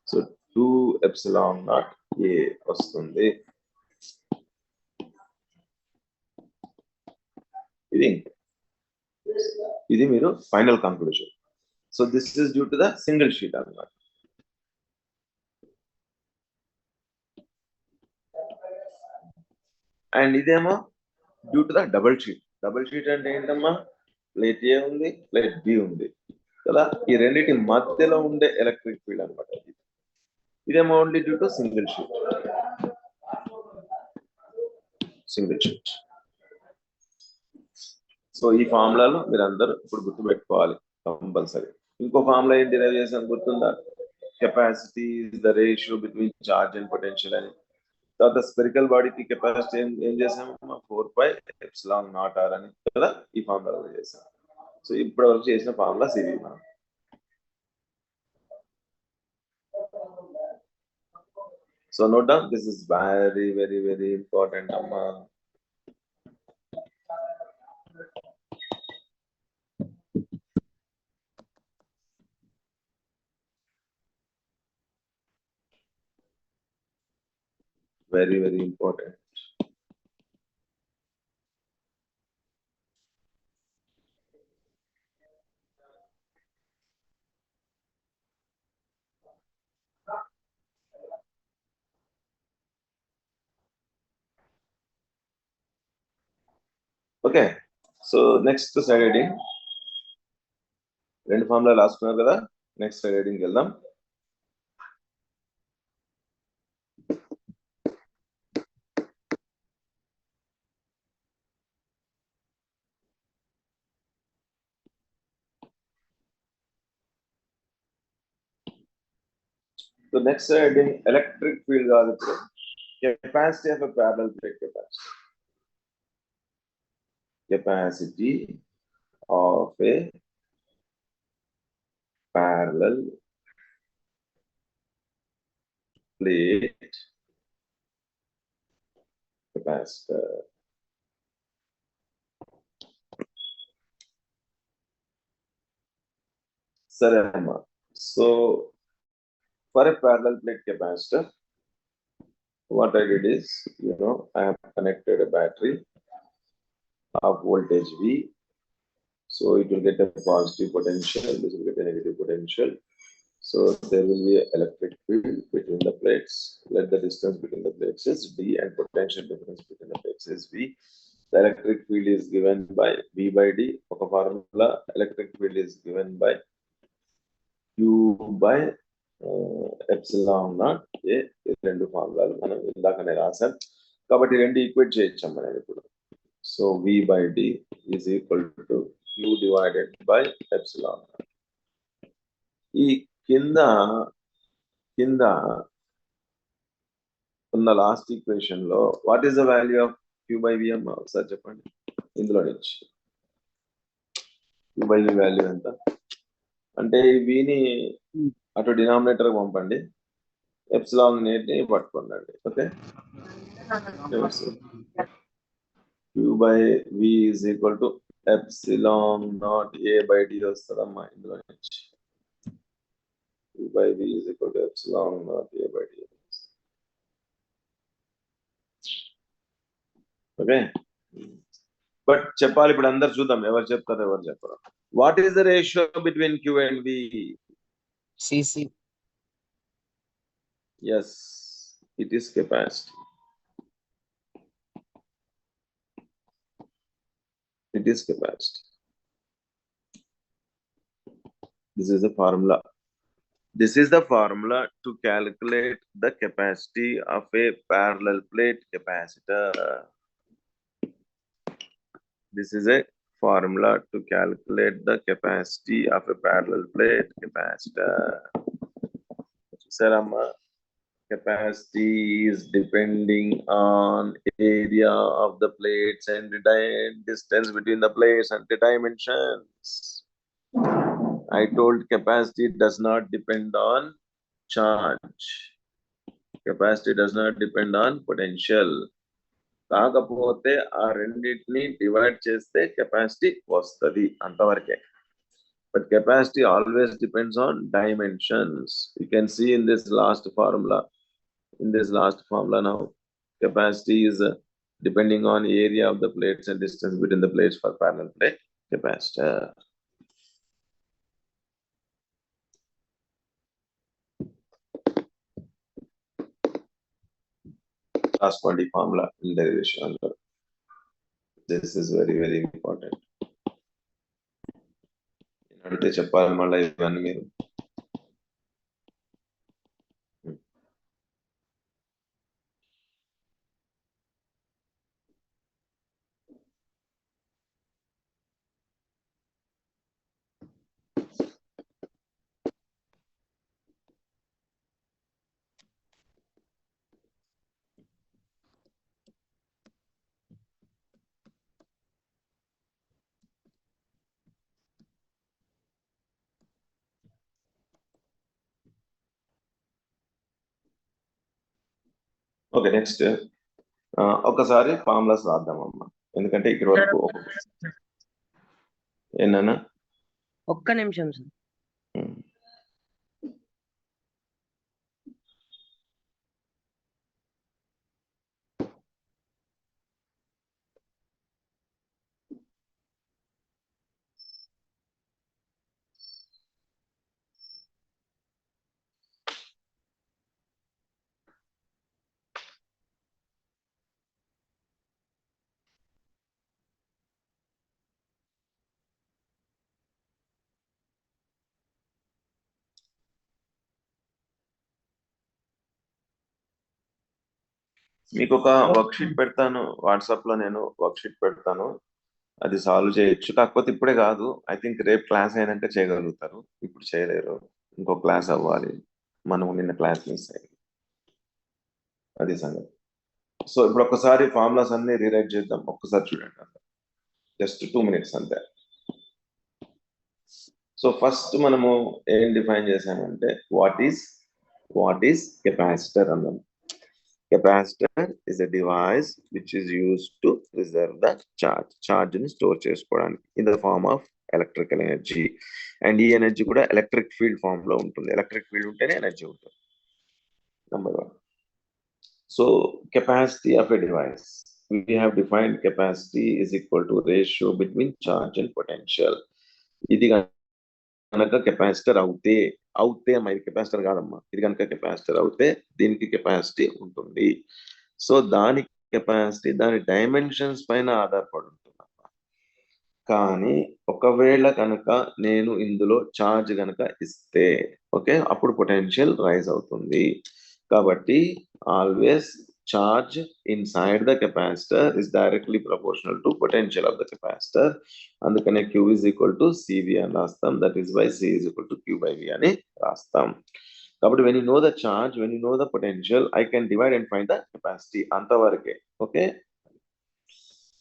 So 2 epsilon naught A vastundi. ఇది మీరు final conclusion. So this is due to the single sheet అన్నమాట. And ఇదేమో due to the double sheet. Double sheet అంటే ఏంటమ్మా, plate ఏ ఉంది, plate B ఉంది కదా, ఈ రెండింటి మధ్యలో ఉండే ఎలక్ట్రిక్ ఫీల్డ్ అనమాట. ఇదేమో only due to single sheet. So ఈ ఫార్ములాలు మీరు అందరూ ఇప్పుడు గుర్తుపెట్టుకోవాలి కంపల్సరీ. ఇంకో ఫార్ములా ఏం డిరైవ్ చేసాను గుర్తుందా, capacity is the ratio between charge and potential అని. తర్వాత స్పెరికల్ బాడీకి కెపాసిటీ ఏం చేసాము, 4πε0r అని కదా, ఈ ఫార్ములా చేసాం. సో ఇప్పటి వరకు చేసిన ఫార్ములాస్ ఇవి మనం. So note down, this is very very very important అమ్మా. Very very important. Okay, so next side heading, రెండు ఫార్ములా రాసుకున్నారు కదా, నెక్స్ట్ సైడ్ హెడింగ్ వెళ్దాం. So next heading, electric field కాదు, capacity of a parallel plate capacity. Capacity of a parallel plate capacitor. సరే అమ్మా, so for a parallel plate capacitor, what I did is, I have connected a battery of voltage V. So it will get a positive potential, this will get a negative potential. So there will be an electric field between the plates. Let the distance between the plates is D and potential difference between the plates is V. The electric field is given by V by D. Oka formula, electric field is given by Q by epsilon naught ఏ. రెండు ఫార్ములాలు మనం ఇందాకనే రాసాం కాబట్టి రెండు equate చేయొచ్చాం మనం ఇప్పుడు. So V by D is equal to Q divided by epsilon naught. ఈ కింద ఉన్న లాస్ట్ ఈక్వేషన్ లో what is the value of Q by V అమ్మా ఒకసారి చెప్పండి. ఇందులో నుంచి Q by V వాల్యూ ఎంత అంటే, వీని అటు డినామినేటర్ పంపండి, ఎప్సిలాన్ ని పట్టుకోండి. Okay, Q by V is equal to epsilon naught a by d వస్తుందమ్మా ఇందులో నుంచి 2 by v is equal to epsilon naught a by d. Okay but చెప్పాలి ఇప్పుడు అందరు చూద్దాం ఎవరు చెప్తారు ఎవరు చెప్పరు. What is the ratio between q and v? CC Yes, it is capacity. It is capacity. This is the formula. This is the formula to calculate the capacity of a parallel plate capacitor. This is a formula to calculate the capacity of a parallel plate capacitor. Sarama, capacity is depending on area of the plates and the distance between the plates and the dimensions. I told capacity does not depend on charge. Capacity does not depend on potential. కాకపోతే ఆ రెండింటిని divide చేస్తే capacity వస్తుంది అంతవరకే. But capacity always depends on dimensions. You can see in this last formula. In this last formula now, capacity is depending on area of the plates and distance between the plates for parallel plate capacitor. Last 20 formula in derivation. This is very, very important. అడిగితే చెప్పాలి మళ్ళీ ఇవన్నీ మీరు. Okay next ఒకసారి formulas రాద్దామమ్మా, ఎందుకంటే ఇక్కడ వరకు ఏనా ఒక్క నిమిషం సార్. మీకు ఒక వర్క్షీట్ పెడతాను వాట్సాప్ లో, నేను వర్క్షీట్ పెడతాను, అది సాల్వ్ చేయొచ్చు. కాకపోతే ఇప్పుడే కాదు, ఐ థింక్ రేపు క్లాస్ అయినాక చేయగలుగుతారు, ఇప్పుడు చేయలేరు. ఇంకో క్లాస్ అవ్వాలి, మనం నిన్న క్లాస్ మిస్ అయ్యింది, అది సంగతి. సో ఇప్పుడు ఒక్కసారి ఫార్ములాస్ అన్ని రీరైట్ చేద్దాం, ఒక్కసారి చూడండి, జస్ట్ 2 minutes అంతే. సో ఫస్ట్ మనము ఏం డిఫైన్ చేసామంటే వాట్ ఈస్ కెపాసిటర్ అన్నాం. Capacitor is a device which is used to preserve the charge. Charge ni store chesukodaniki in the form of electrical energy. And ee energy kuda electric field form lo untundi. Electric field untene energy untundi. Number 1. So capacity of a device. We have defined capacity is equal to ratio between charge and potential. Idi ganaka capacitor అవుతే ఇది capacitor కాదమ్మా, ఇది కనుక capacitor అవుతే దీనికి capacity ఉంటుంది. So దాని capacity దాని డైమెన్షన్స్ పైన ఆధారపడి ఉంటుందమ్మా. కానీ ఒకవేళ కనుక నేను ఇందులో ఛార్జ్ కనుక ఇస్తే ఓకే, అప్పుడు పొటెన్షియల్ రైజ్ అవుతుంది. కాబట్టి always charge inside the capacitor is directly proportional to potential of the capacitor. అందుకనే Q is equal to CV అని రాస్తాం. That is why C is equal to Q by V అని రాస్తాం. కాబట్టి when you know the charge, when you know the potential, I can divide and find the capacity. అంతవరకే. Okay.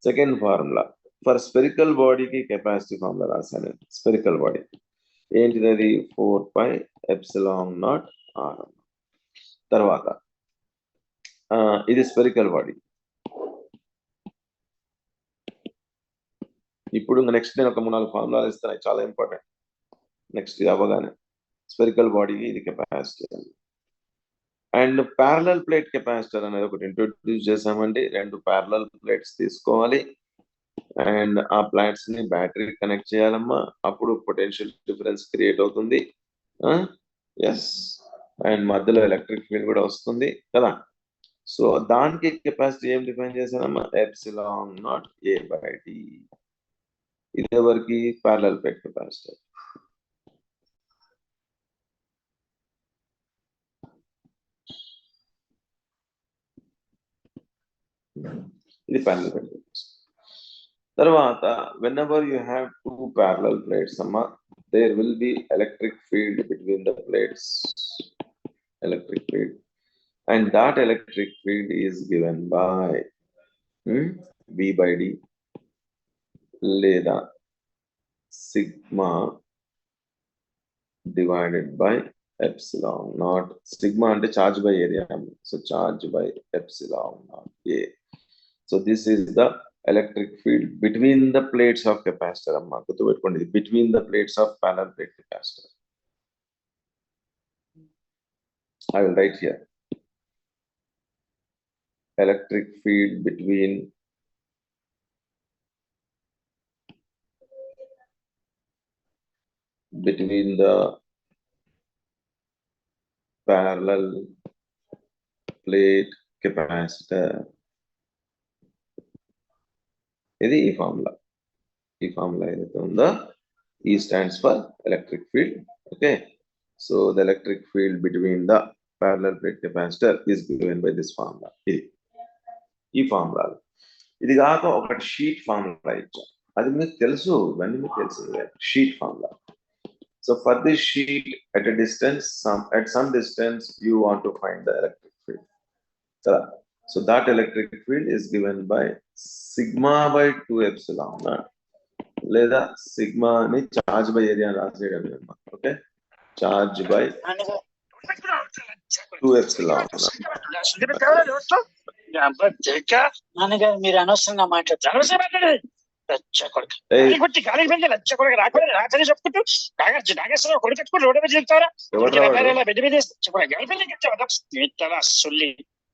Second formula for spherical బాడీకి capacity formula రాశాను. Spherical body ఏంటిది? అది 4πε0 r. తర్వాత ఇది స్పెరికల్ బాడీ, ఇప్పుడు నెక్స్ట్ నేను ఒక 3-4 ఫార్ములాలు ఇస్తాను, చాలా ఇంపార్టెంట్. నెక్స్ట్ ఇది అవ్వగానే స్పెరికల్ బాడీకి ఇది capacity and parallel plate capacitor అనేది ఒకటి ఇంట్రొడ్యూస్ చేసామండి. 2 ప్యారలల్ ప్లేట్స్ తీసుకోవాలి అండ్ ఆ ప్లేట్స్ ని బ్యాటరీ కనెక్ట్ చేయాలమ్మా, అప్పుడు పొటెన్షియల్ డిఫరెన్స్ క్రియేట్ అవుతుంది. ఎస్, అండ్ మధ్యలో ఎలక్ట్రిక్ ఫీల్డ్ కూడా వస్తుంది కదా. సో దానికి కెపాసిటీ ఏం డిఫైన్ చేశానమ్మా, ఎప్సిలాన్ నాట్ A/D. ఇది ఎవరికి, ప్యారలల్ ప్లేట్ కెపాసిటర్. ఇది ప్యారలల్ ప్లేట్ కెపాసిటర్. తర్వాత whenever you have 2 parallel plates amma, there will be electric field between the plates, electric field, and that electric field is given by V/D లేదా sigma divided by epsilon naught. Sigma అంటే charge by area, so charge by epsilon naught A. So this is the electric field between the plates of capacitor amma, గుర్తుపెట్టుకోండి, between the plates of parallel plate capacitor. I will write here electric field between the parallel plate capacitor. ఇది ఈ formula ఏదైతే ఉందో, E stands for electric field. Okay, so the electric field between the parallel plate capacitor is given by this formula. ఈ formula ఇది కాక ఒకటి sheet formula ఇచ్చాం, అది మీకు తెలుసు, ఇవన్నీ మీకు తెలిసిందే, sheet formula. So for this sheet, at a distance, at some distance, you want to find the electric field. So that electric field is given by sigma by 2 epsilon naught, లేదా sigma ని charge by area రాసేయడం. Okay, charge by 2 epsilon naught. నాన్నగారు మీరు అనవసరంగా మాట్లాడతారు.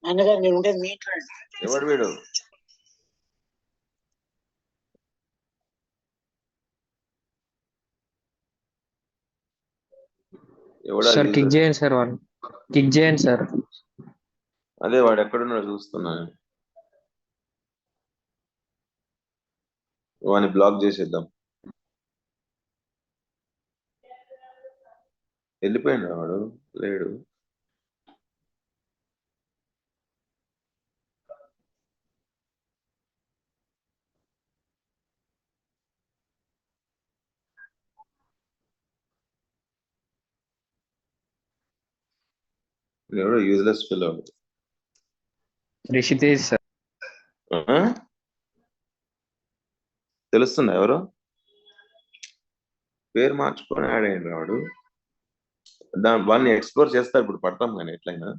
నాన్నగారు నేను ఉండేది మీ ఇంట్లో. ఎవడు వీడు? సార్ కిక్ చేయండి సార్, వాళ్ళు కిక్ చేయండి సార్. అదే వాడు ఎక్కడున్నాడో చూస్తున్నాను, వాడిని బ్లాక్ చేసేద్దాం. వెళ్ళిపోయింది వాడు, లేడు. ఎవడో యూజ్లెస్ ఫెలో. రిషితేజ్ సార్. తెలుస్తుందా ఎవరు? పేరు మార్చుకొని యాడ్ అయ్యింది వాడు. వాడిని ఎక్స్ప్లోర్ చేస్తా, ఇప్పుడు పడతాం కానీ ఎట్లయినా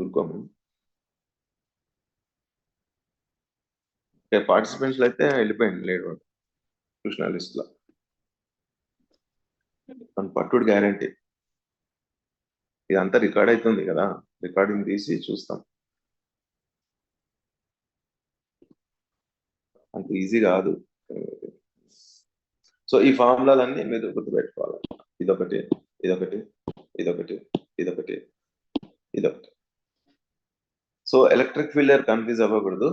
ఊరుకోము. పార్టిసిపెంట్స్ అయితే వెళ్ళిపోయింది, లేడు వాడు కృష్ణ లిస్ట్ లో. మన పట్టుడు గ్యారంటీ. ఇదంతా రికార్డ్ అవుతుంది కదా, రికార్డింగ్ తీసి చూస్తాం. అంత ఈజీ కాదు. సో ఈ ఫార్ములాలన్నీ మీరు గుర్తుపెట్టుకోవాలి. ఇదొకటి, ఇదొకటి, ఇదొకటి, ఇదొకటి, ఇదొకటి. సో ఎలక్ట్రిక్ ఫీల్డ్ కన్ఫ్యూజ్ అవ్వకూడదు.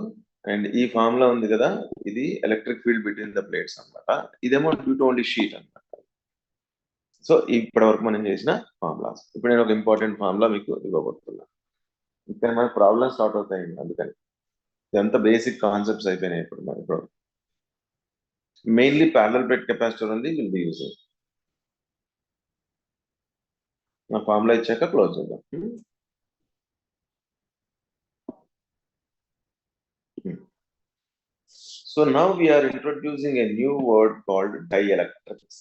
అండ్ ఈ ఫార్ములా ఉంది కదా, ఇది electric field between the plates అన్నమాట. ఇదేమో డ్యూ టు ఓన్లీ షీట్ అన్నమాట. సో ఇప్పటి వరకు మనం చేసిన ఫార్ములాస్. ఇప్పుడు నేను ఒక ఇంపార్టెంట్ ఫార్ములా మీకు ఇవ్వబోతున్నా. ఇక్కడ మనకు ప్రాబ్లమ్స్ స్టార్ట్ అవుతాయండి, అందుకని ఇదంతా బేసిక్ కాన్సెప్ట్స్ అయిపోయినాయి. ఇప్పుడు మెయిన్లీ ప్యారలల్ ప్లేట్ కెపాసిటర్ ఉంది, విల్ బి యూజింగ్. నా ఫార్ములా ఇచ్చాక క్లోజ్ చేద్దాం. So now we are introducing a new word called dielectrics.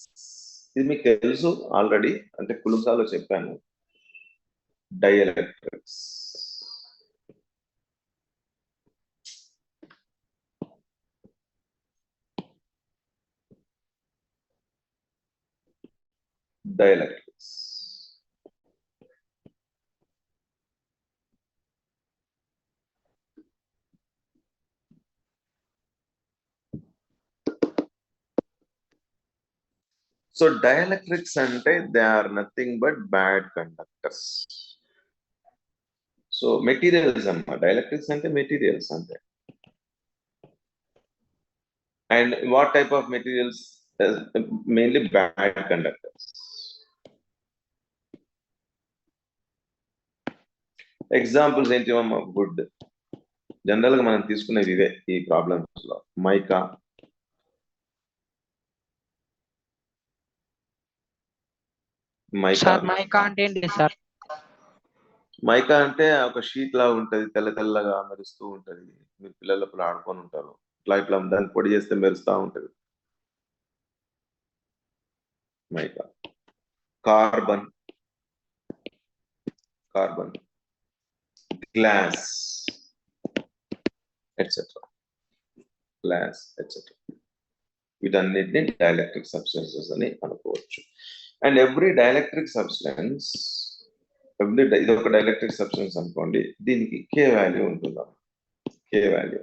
ఇది మీకు తెలుసు ఆల్రెడీ, అంటే కులుసాలో చెప్పాను. Dielectrics. dielectrics. So dielectrics ante they are nothing but bad conductors. So materials amma dielectrics ante materials ante. And what type of materials? Mainly bad conductors. Examples ఏంటి అమ్మా? Would general గా మనం తీసుకునేది ఇవే ఈ ప్రాబ్లమ్స్ లో. మైకా, సార్ మైకా అంటే ఏంటి సార్? మైకా అంటే ఒక షీట్ లా ఉంటది, తెల్ల తెల్లగా మెరుస్తూ ఉంటది. మీరు పిల్లలప్పుడు ఆడుకొని ఉంటారు. ఇట్లా దాన్ని పొడి చేస్తే మెరుస్తూ ఉంటది మైకా. కార్బన్, గ్లాస్ ఎట్సెట్రా, వీటన్నిటిని డైఎలక్ట్రిక్ సబ్స్టెన్సెస్ అని అనుకోవచ్చు. అండ్ ఎవ్రీ డైఎలక్ట్రిక్ సబ్స్టెన్స్, ఇది ఒక డైఎలక్ట్రిక్ సబ్స్టెన్స్ అనుకోండి, దీనికి కే వాల్యూ ఉంటుందా? కే value.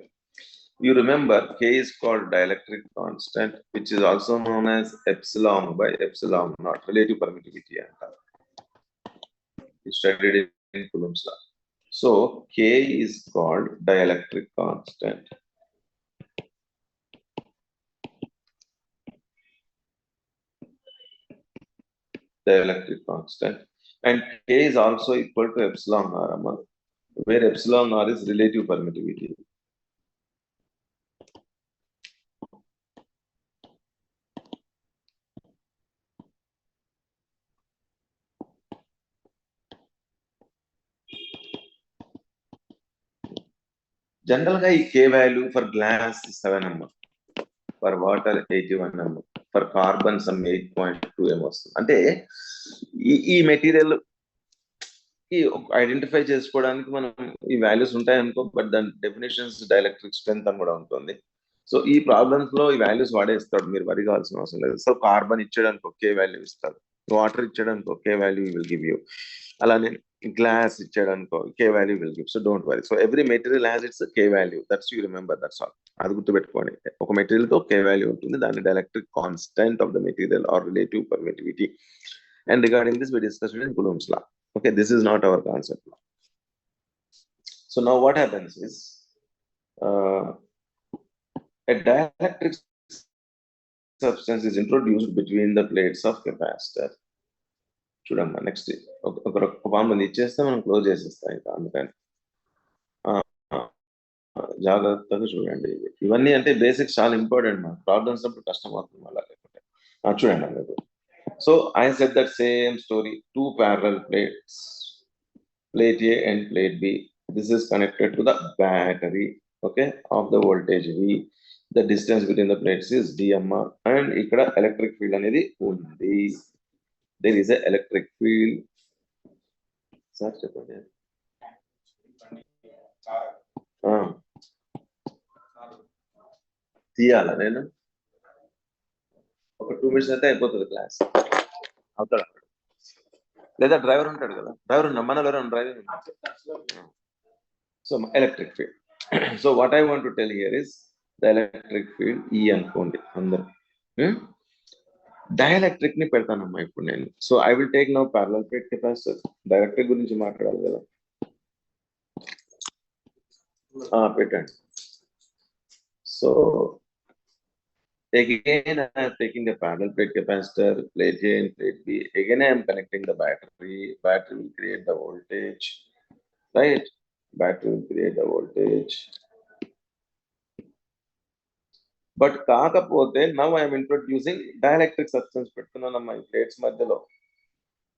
You remember K is called dielectric constant, which is also known as epsilon by epsilon naught, relative permittivity. You studied it in Coulomb's law. So K is called dielectric constant. Dielectric constant. And K is also equal to epsilon r, where epsilon r is relative permittivity. General ga K value for glass is 7 mm, for water 81 mm, for carbon some 8.2 mm వస్తుంది. అంటే ఈ material identify చేసుకోవడానికి మనం ఈ values ఉంటాయనుకో, but దాని definitions dielectric strength అని కూడా ఉంటుంది. సో ఈ ప్రాబ్లమ్స్ లో ఈ వాల్యూస్ వాడేస్తాడు, మీరు వరి కావాల్సిన అవసరం లేదు. సో కార్బన్ ఇచ్చేయడానికి కే వాల్యూ ఇస్తాడు, వాటర్ ఇచ్చేయడానికి K value will give you, అలానే గ్లాస్ ఇచ్చేయడానికి K value will give. So don't worry. So every material has its K value, that's you remember, that's all. అది గుర్తుపెట్టుకోండి. ఒక మెటీరియల్ తో K value ఉంటుంది, దాని dielectric constant of the material or relative permittivity. And regarding this we discussed it in Coulomb's law. Okay, this is not our concept now. So now what happens is a dielectric substance is introduced between the plates of capacitor. చూడమ్మా next ఒక మంది ఇచ్చేస్తే మనం close చేసేస్తాం ఇంకా, అందుకని జాగ్రత్తగా చూడండి. ఇవన్నీ అంటే బేసిక్స్ చాలా ఇంపార్టెంట్, మా ప్రాబ్లమ్స్ అప్పుడు కష్టం అవుతుంది మళ్ళీ లేకపోతే. చూడండి అన్నది. So I said that same story, two parallel plates, plate A and plate B. This is connected to the battery, okay, of the voltage V. The distance between the plates is dm, and ikkada electric field anedi undi. There is a electric field. Sir, cheppandi. తీయాలా నేను? ఒక 2 minutes అయితే అయిపోతుంది class. అవుతాడు లేదా driver ఉంటాడు కదా, driver ఉన్నా మనలో driving. So electric field. So what I want to tell here is the electric field ఈ అనుకోండి అందరు. డైఎలక్ట్రిక్ ని పెడతానమ్మా ఇప్పుడు నేను. So I will take now parallel plate capacitor. Dielectric గురించి మాట్లాడాలి కదా, పెట్టండి. So again I am taking a parallel plate capacitor, plate A and plate B. Again I am connecting the battery. Battery will create the voltage, right? Battery will create the voltage. But కాకపోతే now I am introducing dielectric substance పెడుతున్నానమ్మా ఈ plates మధ్యలో.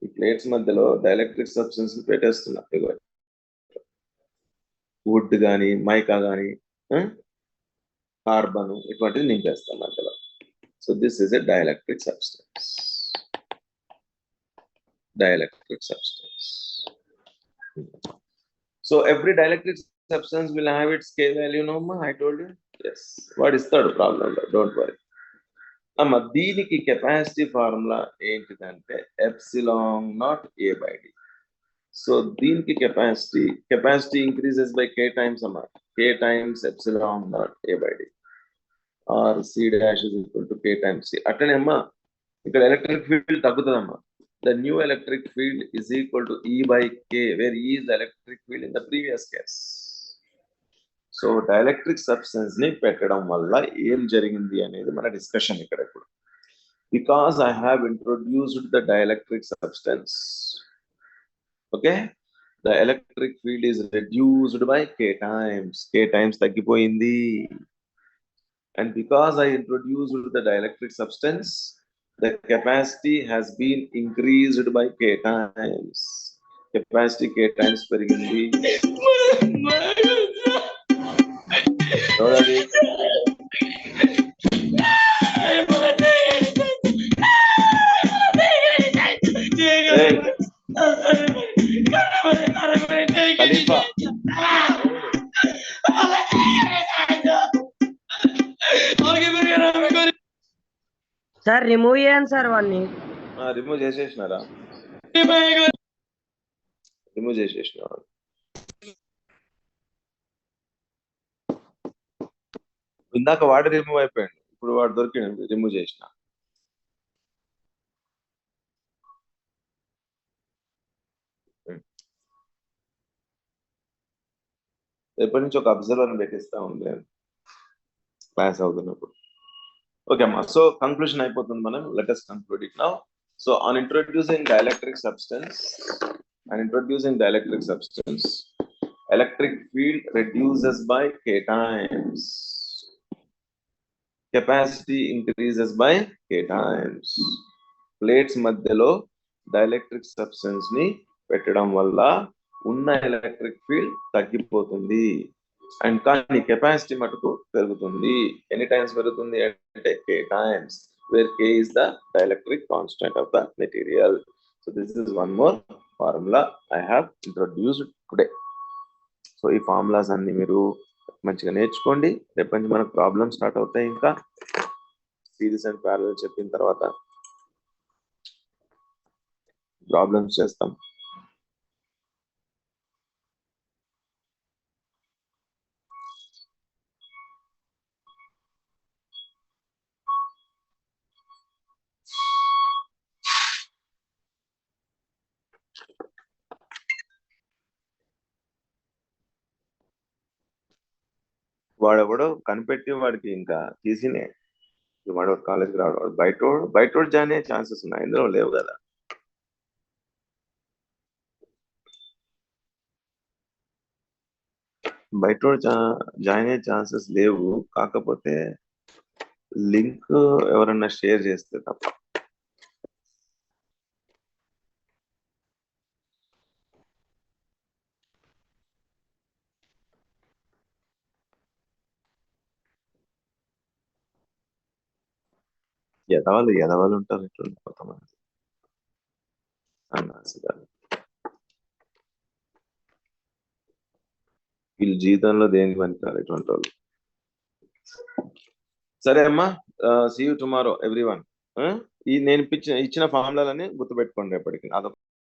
ఈ plates మధ్యలో dielectric substance పెట్టేస్తున్నా. Would కానీ mica కానీ carbon ఇటువంటిది నింపేస్తాం మధ్యలో. So this is a dielectric substance. Dielectric substance. So every dielectric substance will have its K value, no ma? I told you. Yes. What is third problem? Don't worry. అమ్మ దీనికి capacity formula ఏంటిదంటే epsilon naught A by D. So దీనికి capacity increases by k times అమ్మ, k times epsilon naught A by D or C dash is equal to k times C. అట్లనే అమ్మ ఇక్కడ electric field తగ్గుతుందమ్మా. The new electric field is equal to E by K, where E is the electric field in the previous case. So dielectric substance ni పెట్టడం వల్ల ఏం జరిగింది అనేది మన డిస్కషన్ ఇక్కడ ఇప్పుడు. Because I have introduced the dielectric substance, okay, the electric field is reduced by K times తగ్గిపోయింది. And because I introduced the dielectric substance, the capacity has been increased by K times. Capacity K times పెరిగింది. చూడండి. ఖలీఫా sir remove చేయండి sir వాడిని. Remove చేసేసినారా? Remove చేసేసిన. ఇందాక వాడు remove అయిపోయాడు, ఇప్పుడు వాడు దొరికిండు, రిమూవ్ చేసిన. రేపటి నుంచి ఒక అబ్జర్వర్ పెట్టిస్తా ఉంది క్లాస్ అవుతున్నప్పుడు. Okay, ma. So conclusion అయిపోతుంది మనం. Let us conclude it now. So on introducing dielectric substance, electric field reduces by K times. Capacity increases by K times. Plates మధ్యలో dielectric substance ని పెట్టడం వల్ల ఉన్న ఎలక్ట్రిక్ ఫీల్డ్ తగ్గిపోతుంది. And కానీ capacity మటుకు పెరుగుతుంది. ఎన్ని టైమ్స్ పెరుగుతుంది అంటే K times, where K is the dielectric constant of the material. So this is one more formula I have introduced today. So ఈ ఫార్ములాస్ అన్ని మీరు మంచిగా నేర్చుకోండి. రేపు నుంచి మనకు ప్రాబ్లమ్స్ స్టార్ట్ అవుతాయి. ఇంకా సిరీస్ అండ్ ప్యారలల్ చెప్పిన తర్వాత ప్రాబ్లమ్స్ చేస్తాం. వాడెవడో కనిపెట్టి వాడికి ఇంకా తీసినే వాడు కాలేజ్కి రావడం, బయట జాయిన్ అయ్యే ఛాన్సెస్ ఉన్నాయి, ఇందులో లేవు కదా. బయట జాయిన్ అయ్యే ఛాన్సెస్ లేవు. కాకపోతే లింక్ ఎవరన్నా షేర్ చేస్తే తప్ప. ఎదవాళ్ళు ఉంటారు ఇట్లా కొంతమంది అన్నాసిగారు. వీళ్ళు జీవితంలో దేనికి పనికిరారు ఇటువంటి వాళ్ళు. సరే అమ్మా, సీ యూ టుమారో ఎవ్రీవన్. ఈ నేను ఇచ్చిన ఫార్ములాలని గుర్తుపెట్టుకోండి ఎప్పటికీ. అదొక